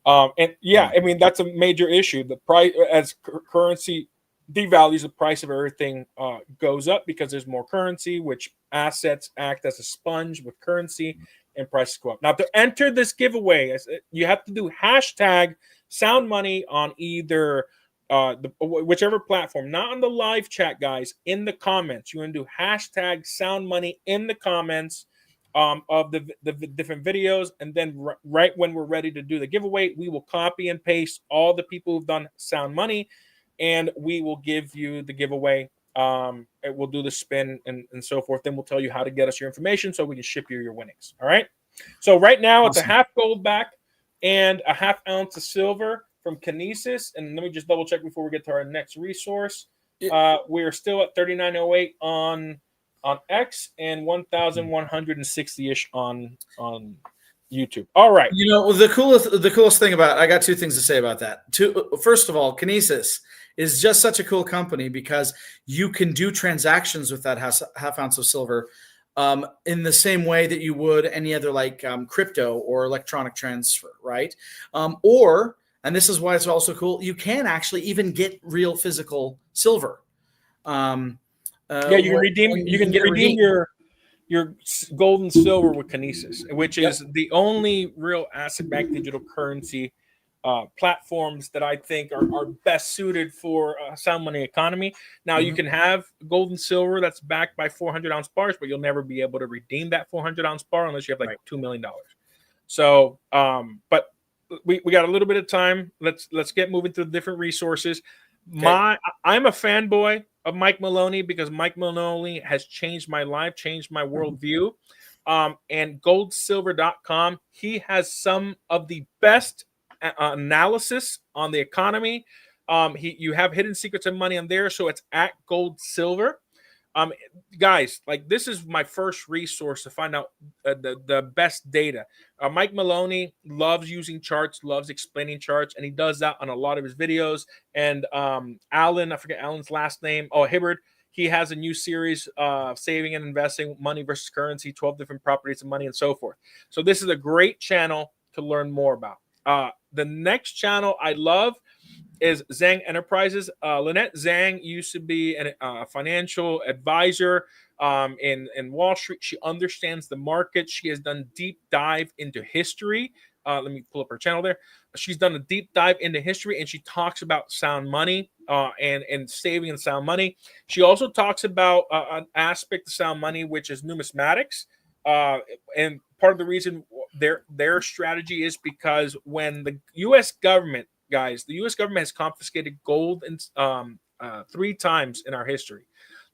And yeah, I mean, that's a major issue. The price, as currency devalues, the price of everything goes up because there's more currency, which assets act as a sponge with currency, and prices go up. Now, to enter this giveaway, you have to do hashtag sound money on either whichever platform, not on the live chat, guys, in the comments. You want to do hashtag sound money in the comments of the different videos, and then right when we're ready to do the giveaway, we will copy and paste all the people who've done sound money, and we will give you the giveaway. We'll do the spin and so forth. Then we'll tell you how to get us your information so we can ship you your winnings. All right. So right now it's a half gold back and a half ounce of silver from Kinesis. And let me just double check before we get to our next resource. We are still at 3908 on X and 1,160-ish on YouTube. All right. You know, the coolest thing about it, I got two things to say about that. First of all, Kinesis is just such a cool company because you can do transactions with that half ounce of silver in the same way that you would any other like crypto or electronic transfer, right? And this is why it's also cool, you can actually even get real physical silver. You can redeem your gold and silver with Kinesis, which is the only real asset-backed digital currency platforms that I think are best suited for a sound money economy. Now, you can have gold and silver that's backed by 400-ounce bars, but you'll never be able to redeem that 400-ounce bar unless you have like $2 million. So, but we got a little bit of time. Let's get moving through the different resources. Okay. I'm a fanboy of Mike Maloney because Mike Maloney has changed my life, changed my worldview. And goldsilver.com, he has some of the best analysis on the economy. You have hidden secrets and money on there, so it's at Gold Silver. Guys, like, this is my first resource to find out the best data. Mike Maloney loves using charts, loves explaining charts, and he does that on a lot of his videos. And Alan, I forget Alan's last name. Oh, Hibbard. He has a new series, Saving and Investing, Money versus Currency, 12 different properties of money, and so forth. So this is a great channel to learn more about. The next channel I love is Zhang Enterprises. Lynette Zhang used to be a financial advisor in Wall Street. She understands the market. She has done deep dive into history. Let me pull up her channel there. She's done a deep dive into history, and she talks about sound money and saving and sound money. She also talks about an aspect of sound money, which is numismatics. And part of the reason their strategy is because when the U.S. government, guys, the U.S. government has confiscated gold 3 times in our history.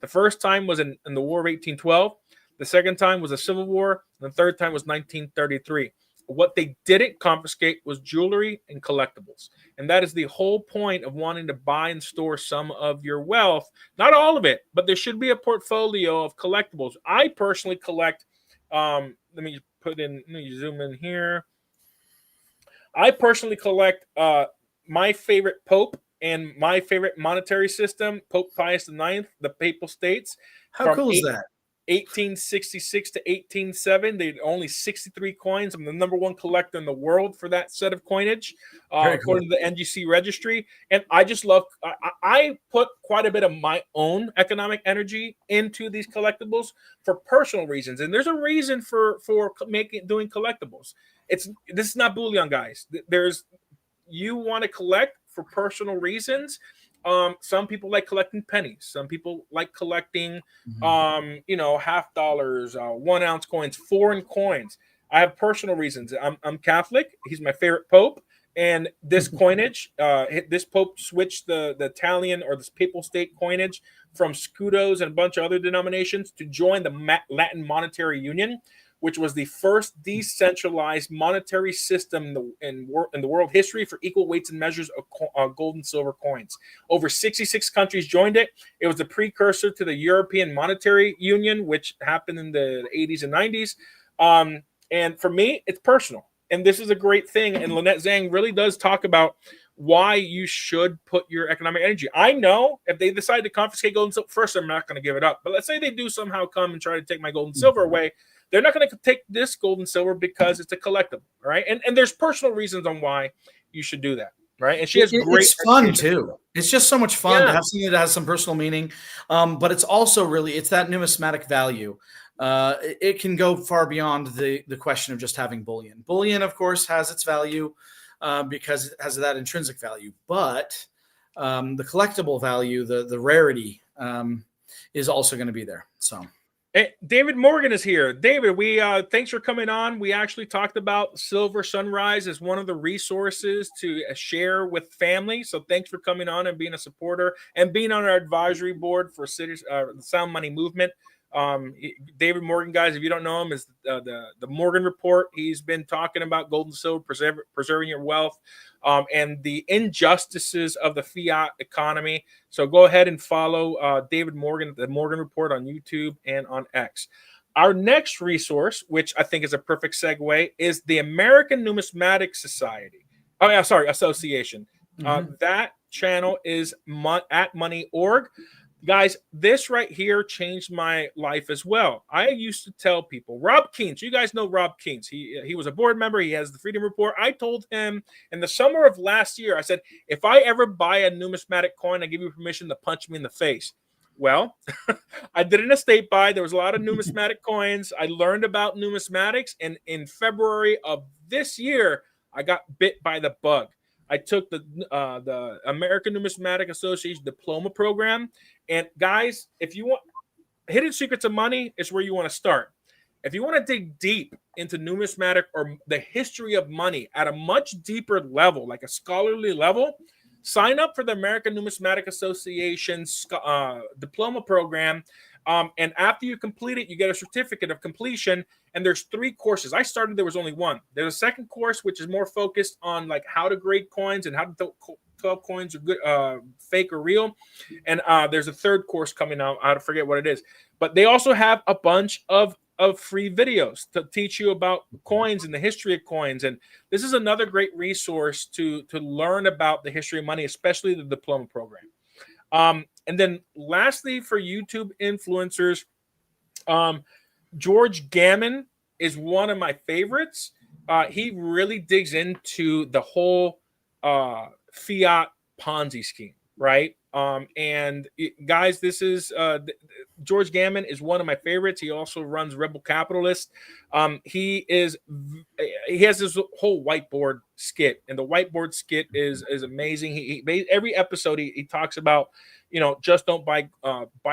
The first time was in the War of 1812. The second time was a Civil War. And the third time was 1933. What they didn't confiscate was jewelry and collectibles. And that is the whole point of wanting to buy and store some of your wealth. Not all of it, but there should be a portfolio of collectibles. I personally collect, let me zoom in here. I personally collect my favorite Pope and my favorite monetary system, Pope Pius IX, the Papal States. How cool is that? 1866 to 1807. They had only 63 coins. I'm the number 1 collector in the world for that set of coinage, according to the NGC registry. And I just love, I put quite a bit of my own economic energy into these collectibles for personal reasons. And there's a reason for doing collectibles. This is not bullion, guys. You want to collect for personal reasons. Some people like collecting pennies. Some people like collecting, half dollars, 1 ounce coins, foreign coins. I have personal reasons. I'm Catholic. He's my favorite Pope. And this coinage, this Pope switched the Italian or this Papal State coinage from scudos and a bunch of other denominations to join the Latin Monetary Union, which was the first decentralized monetary system in the world history for equal weights and measures of gold and silver coins. Over 66 countries joined it. It was the precursor to the European Monetary Union, which happened in the 80s and 90s. And for me, it's personal. And this is a great thing. And Lynette Zhang really does talk about why you should put your economic energy. I know if they decide to confiscate gold and silver, first, I'm not going to give it up. But let's say they do somehow come and try to take my gold and silver away. They're not going to take this gold and silver because it's a collectible, right? And there's personal reasons on why you should do that, right? And she has great. It's fun too. It's just so much fun to have something that has some personal meaning, but it's also it's that numismatic value. It can go far beyond the question of just having bullion. Bullion, of course, has its value because it has that intrinsic value, but the collectible value, the rarity, is also going to be there. So. Hey, David Morgan is here. David, we thanks for coming on. We actually talked about Silver Sunrise as one of the resources to share with family. So thanks for coming on and being a supporter and being on our advisory board for the Sound Money Movement. David Morgan, guys, if you don't know him, is the Morgan Report. He's been talking about gold and silver, preserving your wealth, and the injustices of the fiat economy. So go ahead and follow David Morgan, the Morgan Report on YouTube and on X. Our next resource, which I think is a perfect segue, is the American Numismatic Society. Association. That channel is at Money.org. Guys, this right here changed my life as well. I used to tell people, Rob Keynes, you guys know Rob Keynes. He was a board member. He has the Freedom Report. I told him in the summer of last year, I said, if I ever buy a numismatic coin, I give you permission to punch me in the face. Well, I did an estate buy. There was a lot of numismatic coins. I learned about numismatics. And in February of this year, I got bit by the bug. I took the American Numismatic Association diploma program. And guys, if you want Hidden Secrets of Money is where you want to start. If you want to dig deep into numismatic or the history of money at a much deeper level, like a scholarly level, sign up for the American Numismatic Association's diploma program. And after you complete it, you get a certificate of completion. And there's 3 courses. I started, there was only 1. There's a second course, which is more focused on like how to grade coins and how to tell coins are good, fake or real. And there's a third course coming out. I forget what it is. But they also have a bunch of free videos to teach you about coins and the history of coins. And this is another great resource to learn about the history of money, especially the diploma program. And then lastly, for YouTube influencers, George Gammon is one of my favorites. He really digs into the whole fiat Ponzi scheme, right? Guys, this is George Gammon is one of my favorites. He also runs Rebel Capitalist. He has this whole whiteboard skit, and the whiteboard skit is amazing. Every episode he talks about, just don't buy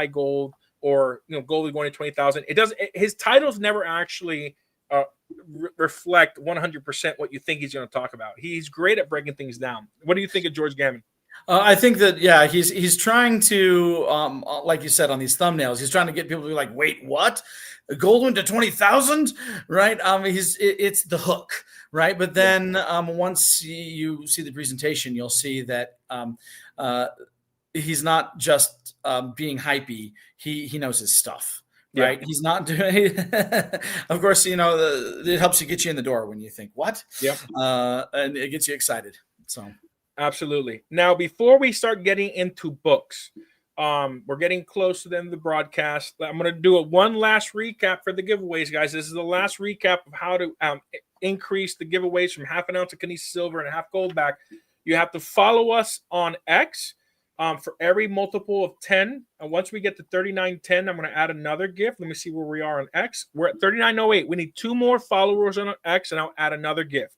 gold, or gold is going to 20,000. It does. His titles never actually reflect 100% what you think he's going to talk about. He's great at breaking things down. What do you think of George Gammon? I think that he's trying to, like you said on these thumbnails, he's trying to get people to be like, wait, what? Gold went to 20,000, right? It's the hook, right? But then once you see the presentation, you'll see that he's not just being hypey. He knows his stuff. Right. Yeah. He's not doing of course, it helps you get you in the door when you think, what? Yeah. And it gets you excited. So absolutely. Now, before we start getting into books, we're getting close to the end of the broadcast. I'm going to do one last recap for the giveaways, guys. This is the last recap of how to increase the giveaways from half an ounce of Canadian silver and a half gold back. You have to follow us on X. For every multiple of 10, and once we get to 3910, I'm going to add another gift. Let me see where we are on X. We're at 3908. We need 2 more followers on X, and I'll add another gift.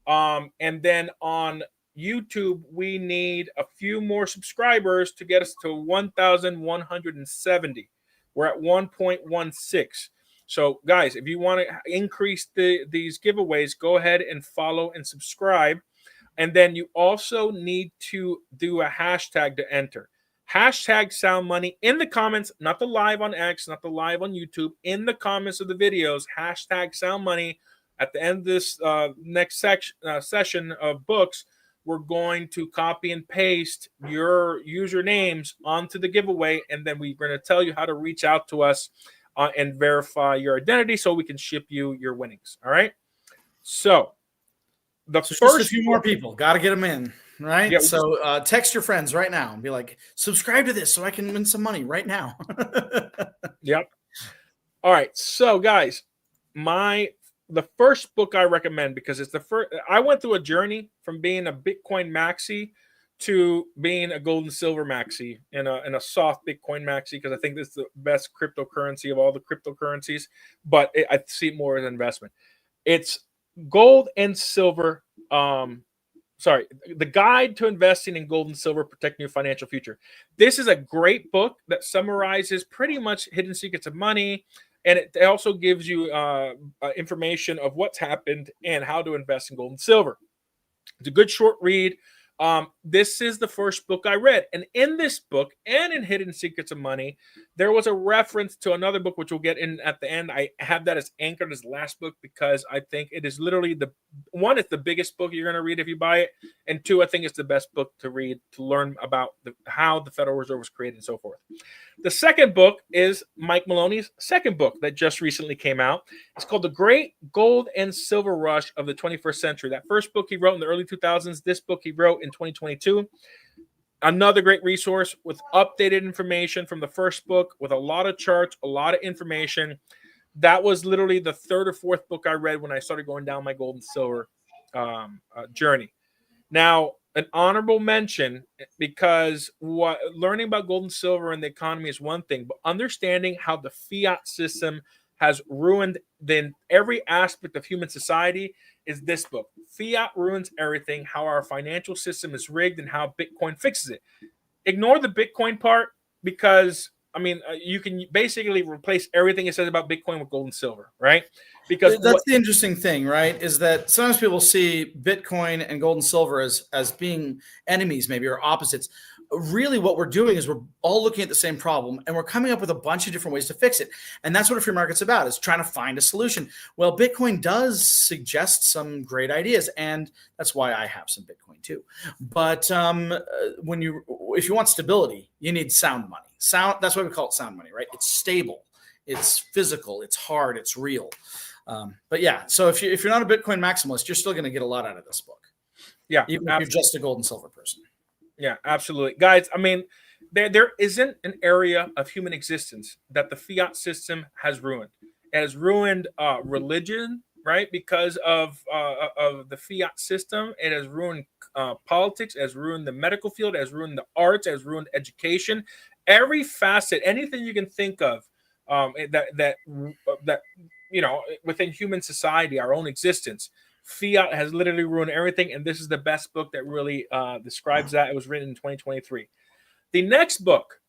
And then on YouTube, we need a few more subscribers to get us to 1,170. We're at 1.16. So, guys, if you want to increase these giveaways, go ahead and follow and subscribe. And then you also need to do a hashtag to enter. Hashtag Sound Money in the comments, not the live on X, not the live on YouTube. In the comments of the videos, hashtag Sound Money. At the end of this next session of books, we're going to copy and paste your usernames onto the giveaway, and then we're going to tell you how to reach out to us and verify your identity so we can ship you your winnings. All right? So first, just a few more people. Got to get them in, right? Yeah, so text your friends right now and be like, subscribe to this so I can win some money right now. Yep. All right. So, guys, the first book I recommend, because it's the first. I went through a journey from being a Bitcoin maxi to being a gold and silver maxi and a soft Bitcoin maxi, because I think this is the best cryptocurrency of all the cryptocurrencies, but I see it more as an investment. It's Gold and Silver. The Guide to Investing in Gold and Silver, Protecting Your Financial Future. This is a great book that summarizes pretty much hidden secrets of money, and it also gives you information of what's happened and how to invest in gold and silver. It's a good short read. This is the first book I read. And in this book and in Hidden Secrets of Money, there was a reference to another book, which we'll get in at the end. I have that as anchored as the last book because I think it is literally it's the biggest book you're going to read if you buy it. And 2, I think it's the best book to read to learn about how the Federal Reserve was created and so forth. The second book is Mike Maloney's second book that just recently came out. It's called The Great Gold and Silver Rush of the 21st Century. That first book he wrote in the early 2000s. This book he wrote in 2022. Another great resource with updated information from the first book, with a lot of charts, a lot of information. That was literally the 3rd or 4th book I read when I started going down my gold and silver journey. Now, an honorable mention, because learning about gold and silver and the economy is one thing, but understanding how the fiat system has ruined every aspect of human society is this book. Fiat Ruins Everything, How Our Financial System is Rigged and How Bitcoin Fixes It. Ignore the Bitcoin part, because you can basically replace everything it says about Bitcoin with gold and silver, right? Because that's the interesting thing, right? Is that sometimes people see Bitcoin and gold and silver as being enemies, maybe, or opposites. Really, what we're doing is we're all looking at the same problem, and we're coming up with a bunch of different ways to fix it. And that's what a free market's about, is trying to find a solution. Well, Bitcoin does suggest some great ideas, and that's why I have some Bitcoin too. But if you want stability, you need sound money. That's why we call it sound money, right? It's stable, it's physical, it's hard, it's real. But yeah, so if you're not a Bitcoin maximalist, you're still going to get a lot out of this book. Yeah, even if you're just a gold and silver person. Yeah, absolutely. Guys, there isn't an area of human existence that the fiat system has ruined. It has ruined religion, right? Because of the fiat system. It has ruined politics, has ruined the medical field, has ruined the arts, has ruined education. Every facet, anything you can think of, that within human society, our own existence, fiat has literally ruined everything. And this is the best book that really describes that. It was written in 2023. The next book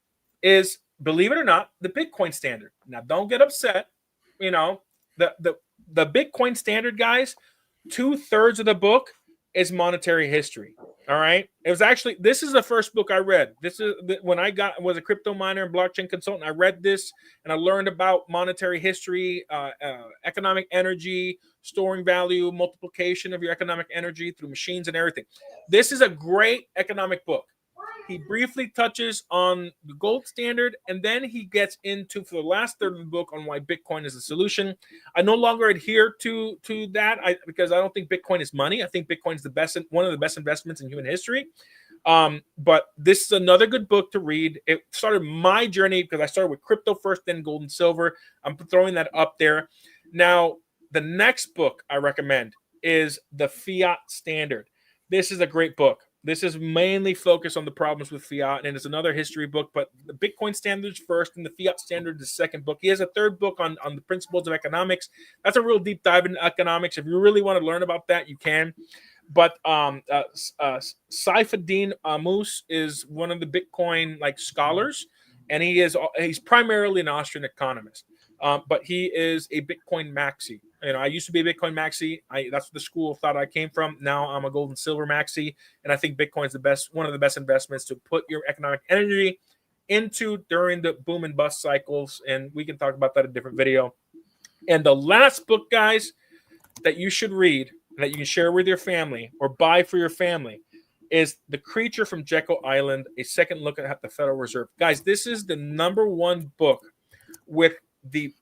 is, believe it or not, the Bitcoin Standard. Now, don't get upset. The Bitcoin Standard, guys, 2/3 of the book is monetary history. All right. It was actually, this is the first book I read. This is when I was a crypto miner and blockchain consultant. I read this and I learned about monetary history, economic energy, storing value, multiplication of your economic energy through machines and everything. This is a great economic book. He briefly touches on the gold standard, and then he gets into, for the last third of the book, on why Bitcoin is the solution. I no longer adhere to that because I don't think Bitcoin is money. I think Bitcoin is one of the best investments in human history. But this is another good book to read. It started my journey because I started with crypto first, then gold and silver. I'm throwing that up there. Now, the next book I recommend is the Fiat Standard. This is a great book. This is mainly focused on the problems with fiat, and it's another history book, but the Bitcoin Standards first and the Fiat Standard is the second book. He has a third book on the principles of economics. That's a real deep dive into economics. If you really want to learn about that, you can. But Saifuddin Ammous is one of the Bitcoin scholars, and he's primarily an Austrian economist. But he is a Bitcoin maxi. I used to be a Bitcoin maxi. That's the school of thought I came from. Now I'm a gold and silver maxi, and I think Bitcoin is one of the best investments to put your economic energy into during the boom and bust cycles. And we can talk about that in a different video. And the last book, guys, that you should read, that you can share with your family or buy for your family, is The Creature from Jekyll Island: A Second Look at the Federal Reserve. Guys, this is the #1 book with the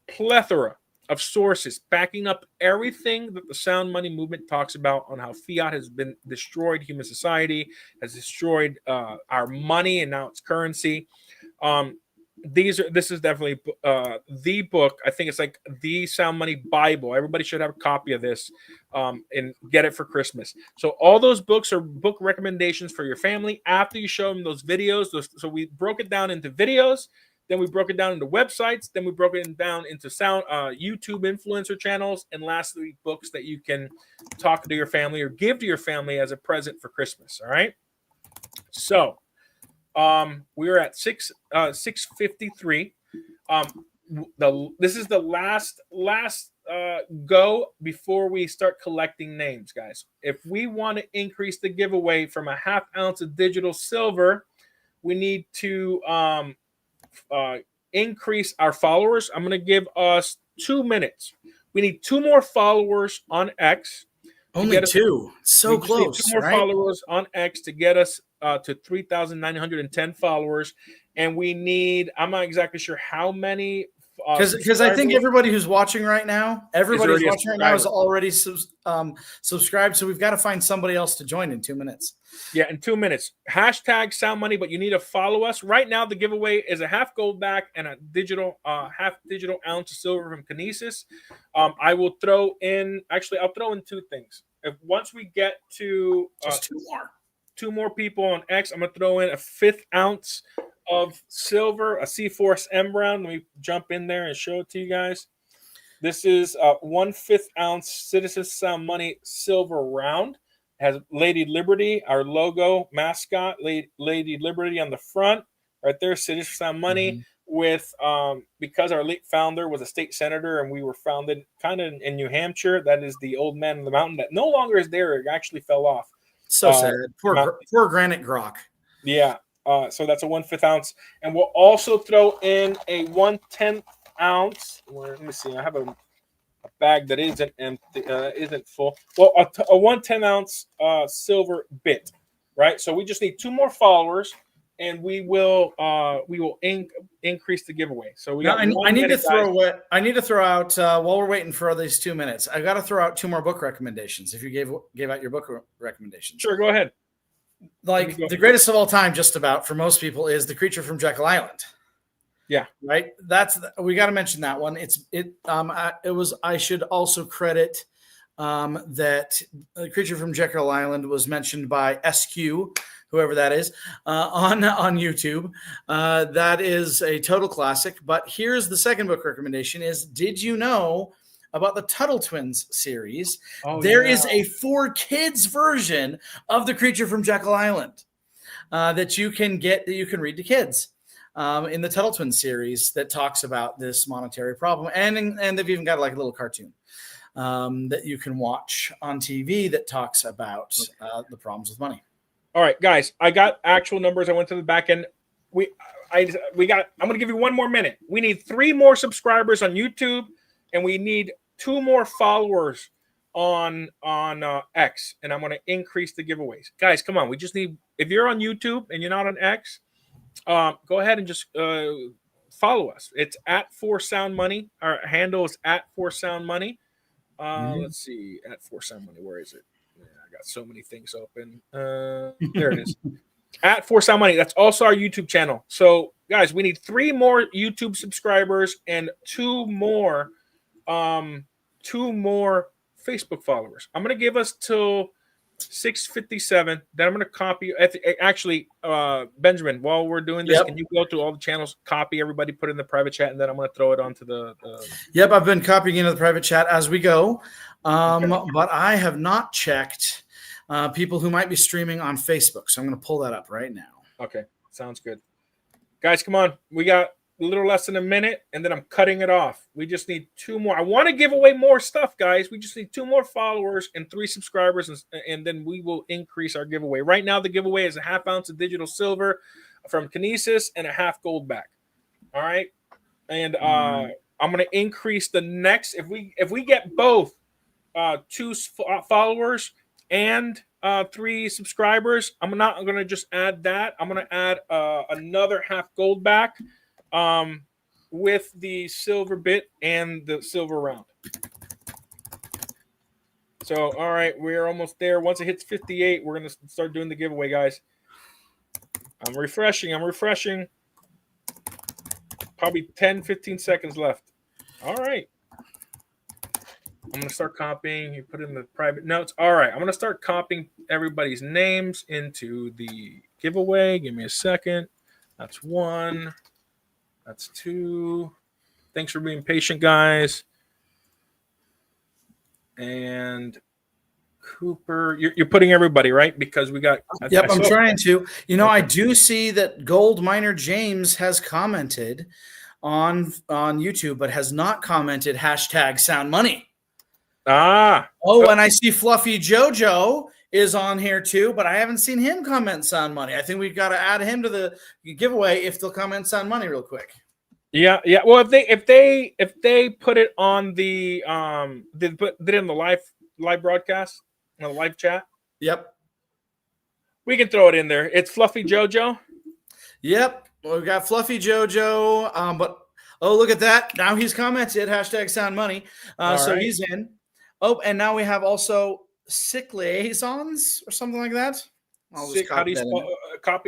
plethora of sources backing up everything that the sound money movement talks about on how fiat has been destroyed human society, has destroyed our money and now its currency. This is definitely the book. I think it's like the sound money Bible. Everybody should have a copy of this and get it for Christmas. So all those books are book recommendations for your family after you show them those videos. So we broke it down into videos. Then we broke it down into websites. Then we broke it down into YouTube influencer channels. And lastly, books that you can talk to your family or give to your family as a present for Christmas. All right. So we're at 6:53. This is the last go before we start collecting names, guys. If we want to increase the giveaway from a 1/2 ounce of digital silver, we need to increase our followers. I'm going to give us 2 minutes. We need 2 more followers on X. Only 2. So close. 2 more followers on X to get us to 3,910 followers. And we need, I'm not exactly sure how many. Because I think everybody who's watching right now, is already subscribed. So we've got to find somebody else to join in 2 minutes. Yeah, in 2 minutes. Hashtag sound money, but you need to follow us. Right now, the giveaway is a half gold back and a half digital ounce of silver from Kinesis. I'll throw in 2 things. Once we get to just 2 more. 2 more people on X, I'm going to throw in a 1/5 ounce of silver, a C-Force M round. Let me jump in there and show it to you guys. This is a 1/5 ounce Citizen Sound Money silver round. It has Lady Liberty, our logo mascot, Lady Liberty on the front, right there, Citizen Sound Money. With because our late founder was a state senator and we were founded kind of in New Hampshire. That is the old man in the mountain that no longer is there. It actually fell off. So sad. Poor Granite Grok. Yeah. So that's a 1/5 ounce. And we'll also throw in a 1/10 ounce. Let me see. I have a bag that isn't empty, isn't full. Well, a 1/10 ounce silver bit, right? So we just need 2 more followers, and we will increase the giveaway. So we got I need to throw out while we're waiting for these 2 minutes. I got to throw out 2 more book recommendations. If you gave out your book recommendations, sure, go ahead. Like the greatest of all time, just about for most people, is The Creature from Jekyll Island. Yeah, right. We got to mention that one. I should also credit that a creature from Jekyll Island was mentioned by SQ, whoever that is, on YouTube. That is a total classic. But here's the second book recommendation: is did you know about the Tuttle Twins series? There is a 4 kids version of the creature from Jekyll Island that you can get, that you can read to kids. In the Tuttle Twins series that talks about this monetary problem, and they've even got like a little cartoon that you can watch on TV that talks about the problems with money. All right, guys, I got actual numbers. I went to the back end. I'm going to give you 1 more minute. We need 3 more subscribers on YouTube, and we need 2 more followers on X, and I'm going to increase the giveaways. Guys, come on. We just need, if you're on YouTube and you're not on X, go ahead and just follow us. It's at For Sound Money. Our handle is at For Sound Money. Let's see, at For Sound Money. Where is it? Yeah, I got so many things open. There it is. At For Sound Money. That's also our YouTube channel. So, guys, we need 3 more YouTube subscribers and 2 more Facebook followers. I'm gonna give us till 6:57. Then I'm going to copy. Actually, Benjamin, while we're doing this, can you go through all the channels, copy everybody, put in the private chat, and then I'm going to throw it onto the. Yep, I've been copying into the private chat as we go, but I have not checked people who might be streaming on Facebook, so I'm going to pull that up right now. Okay, sounds good. Guys, come on. We got a little less than a minute, and then I'm cutting it off. We just need 2 more. I want to give away more stuff, guys. We just need 2 more followers and 3 subscribers, and then we will increase our giveaway. Right now, the giveaway is a 1/2 ounce of digital silver from Kinesis and a 1/2 gold back. All right, and I'm going to increase the next. If we get both 2 followers and 3 subscribers, I'm not going to just add that. I'm going to add another 1/2 gold back. With the silver bit and the silver round. So, all right, we're almost there. Once it hits 58, we're going to start doing the giveaway, guys. I'm refreshing. Probably 10, 15 seconds left. All right. I'm going to start copying. You put in the private notes. All right, I'm going to start copying everybody's names into the giveaway. Give me a second. That's 1. That's 2. Thanks for being patient, guys. And Cooper, you're putting everybody, right? Because we got. Yep, I'm trying to. I do see that Gold Miner James has commented on YouTube, but has not commented #SoundMoney. Oh, and I see Fluffy Jojo is on here too, but I haven't seen him comment Sound Money. I think we've got to add him to the giveaway if they'll comment Sound Money real quick. Yeah. Well, if they put it on the they put it in the live broadcast, in the live chat. Yep. We can throw it in there. It's Fluffy Jojo. Yep. Well, we've got Fluffy Jojo, but look at that. Now he's commented #Sound Money. So right. He's in. Oh, and now we have also Sick Liaisons or something like that. I'll just copy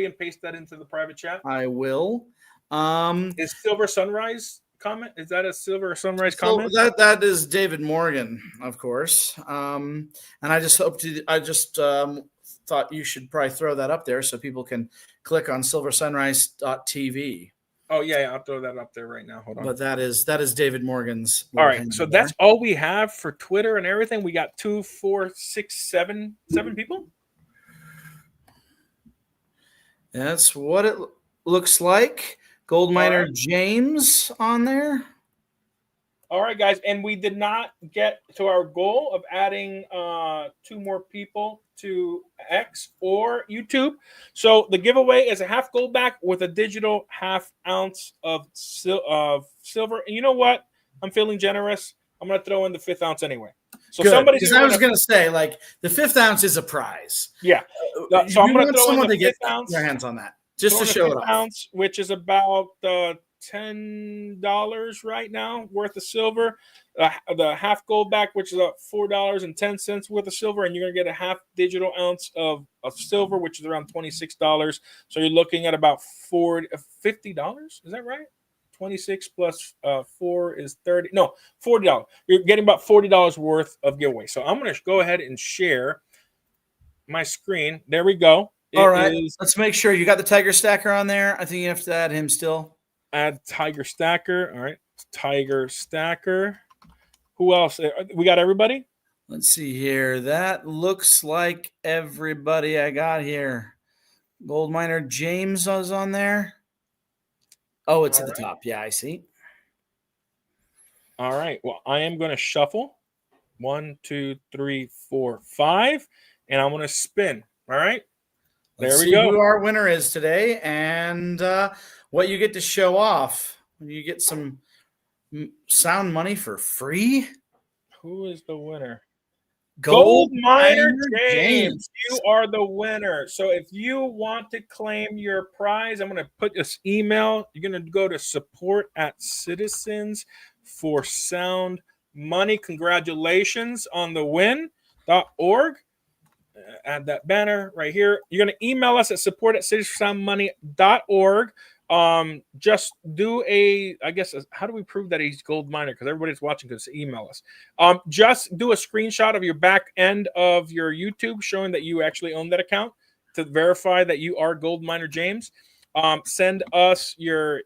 and paste that into the private chat? I will. Is Silver Sunrise comment? Is that a Silver Sunrise comment? That is David Morgan, of course. And I just thought you should probably throw that up there so people can click on silversunrise.tv. Oh yeah, I'll throw that up there right now. Hold on. But that is David Morgan's. All right, so that's all we have for Twitter and everything. We got 2, 4, 6, 7 people. That's what it looks like. Gold Miner James on there. All right, guys, and we did not get to our goal of adding 2 more people to X or YouTube. So the giveaway is a 1/2 gold back with a digital 1/2 ounce of silver. And you know what? I'm feeling generous. I'm going to throw in the 5th ounce anyway. So somebody's. Because I was going to say, like, the 5th ounce is a prize. Yeah. So I'm going to throw in the 5th ounce. Their hands on that. Just to show it off. Ounce, which is about $10 right now worth of silver. The 1/2 gold back, which is about $4.10 worth of silver, and you're going to get a 1/2 digital ounce of silver, which is around $26. So you're looking at about $50. Is that right? 26 plus 4 is 30. No, $40. You're getting about $40 worth of giveaway. So I'm going to go ahead and share my screen. There we go. All right. Let's make sure you got the Tiger Stacker on there. I think you have to add him still. Add Tiger Stacker. All right. Tiger Stacker. Who else? We got everybody? Let's see here. That looks like everybody I got here. Gold Miner James was on there. Oh, it's at the top. Yeah, I see. All right. Well, I am going to shuffle 1, 2, 3, 4, 5, and I'm going to spin. All right. Let's see who our winner is today and what you get to show off. You get some sound money for free. Who is the winner? Gold Miner James. You are the winner. So if you want to claim your prize, I'm going to put this email. You're going to go to support@Citizens for Sound Money. Congratulations on the win.org. Add that banner right here. You're going to email us at support@citizensforsoundmoney.org. Just do how do we prove that he's Gold Miner? Because everybody's watching because email us. Just do a screenshot of your back end of your YouTube showing that you actually own that account to verify that you are Gold Miner James. Send us your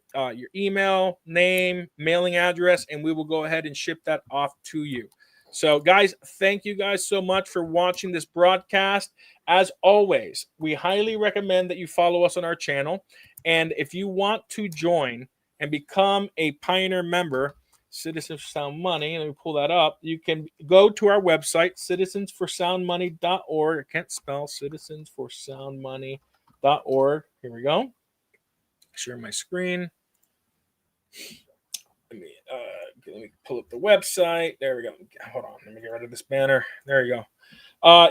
email, name, mailing address, and we will go ahead and ship that off to you. So, guys, thank you guys so much for watching this broadcast. As always, we highly recommend that you follow us on our channel. And if you want to join and become a Pioneer member, Citizens for Sound Money, let me pull that up. You can go to our website, citizensforsoundmoney.org. I can't spell citizensforsoundmoney.org. Here we go. Share my screen. Let me pull up the website. There we go. Hold on. Let me get rid of this banner. There you go.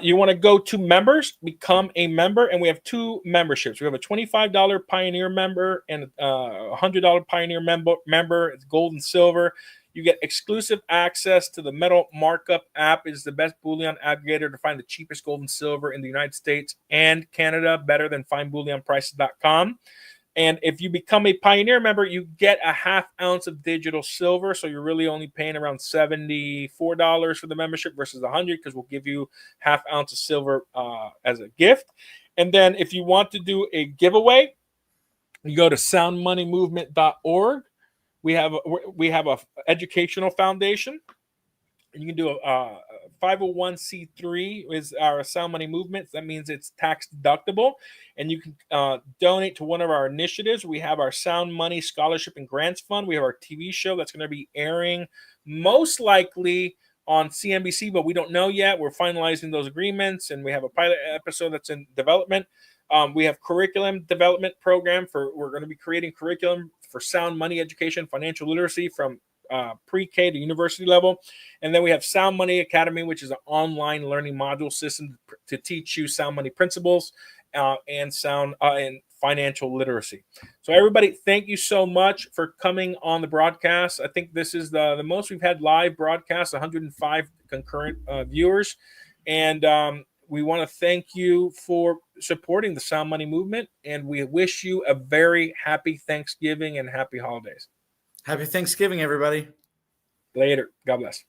You want to go to members, become a member, and we have 2 memberships. We have a $25 Pioneer member and a $100 Pioneer member. It's gold and silver. You get exclusive access to the Metal Markup app. It's the best bullion aggregator to find the cheapest gold and silver in the United States and Canada, better than findbullionprices.com. And if you become a Pioneer member, you get a ½ ounce of digital silver. So you're really only paying around $74 for the membership versus $100 because we'll give you ½ ounce of silver as a gift. And then if you want to do a giveaway, you go to soundmoneymovement.org. We have a educational foundation. You can do a 501c3 is our Sound Money Movement. That means it's tax deductible, and you can donate to one of our initiatives. We have our Sound Money Scholarship and Grants Fund. We have our TV show that's going to be airing most likely on CNBC, but we don't know yet. We're finalizing those agreements, and we have a pilot episode that's in development. We have curriculum development program we're going to be creating curriculum for sound money education, financial literacy from pre-K to university level. And then we have Sound Money Academy, which is an online learning module system to teach you sound money principles and financial literacy. So everybody, thank you so much for coming on the broadcast. I think this is the most we've had live broadcasts, 105 concurrent viewers. And we want to thank you for supporting the Sound Money Movement. And we wish you a very happy Thanksgiving and happy holidays. Happy Thanksgiving, everybody. Later. God bless.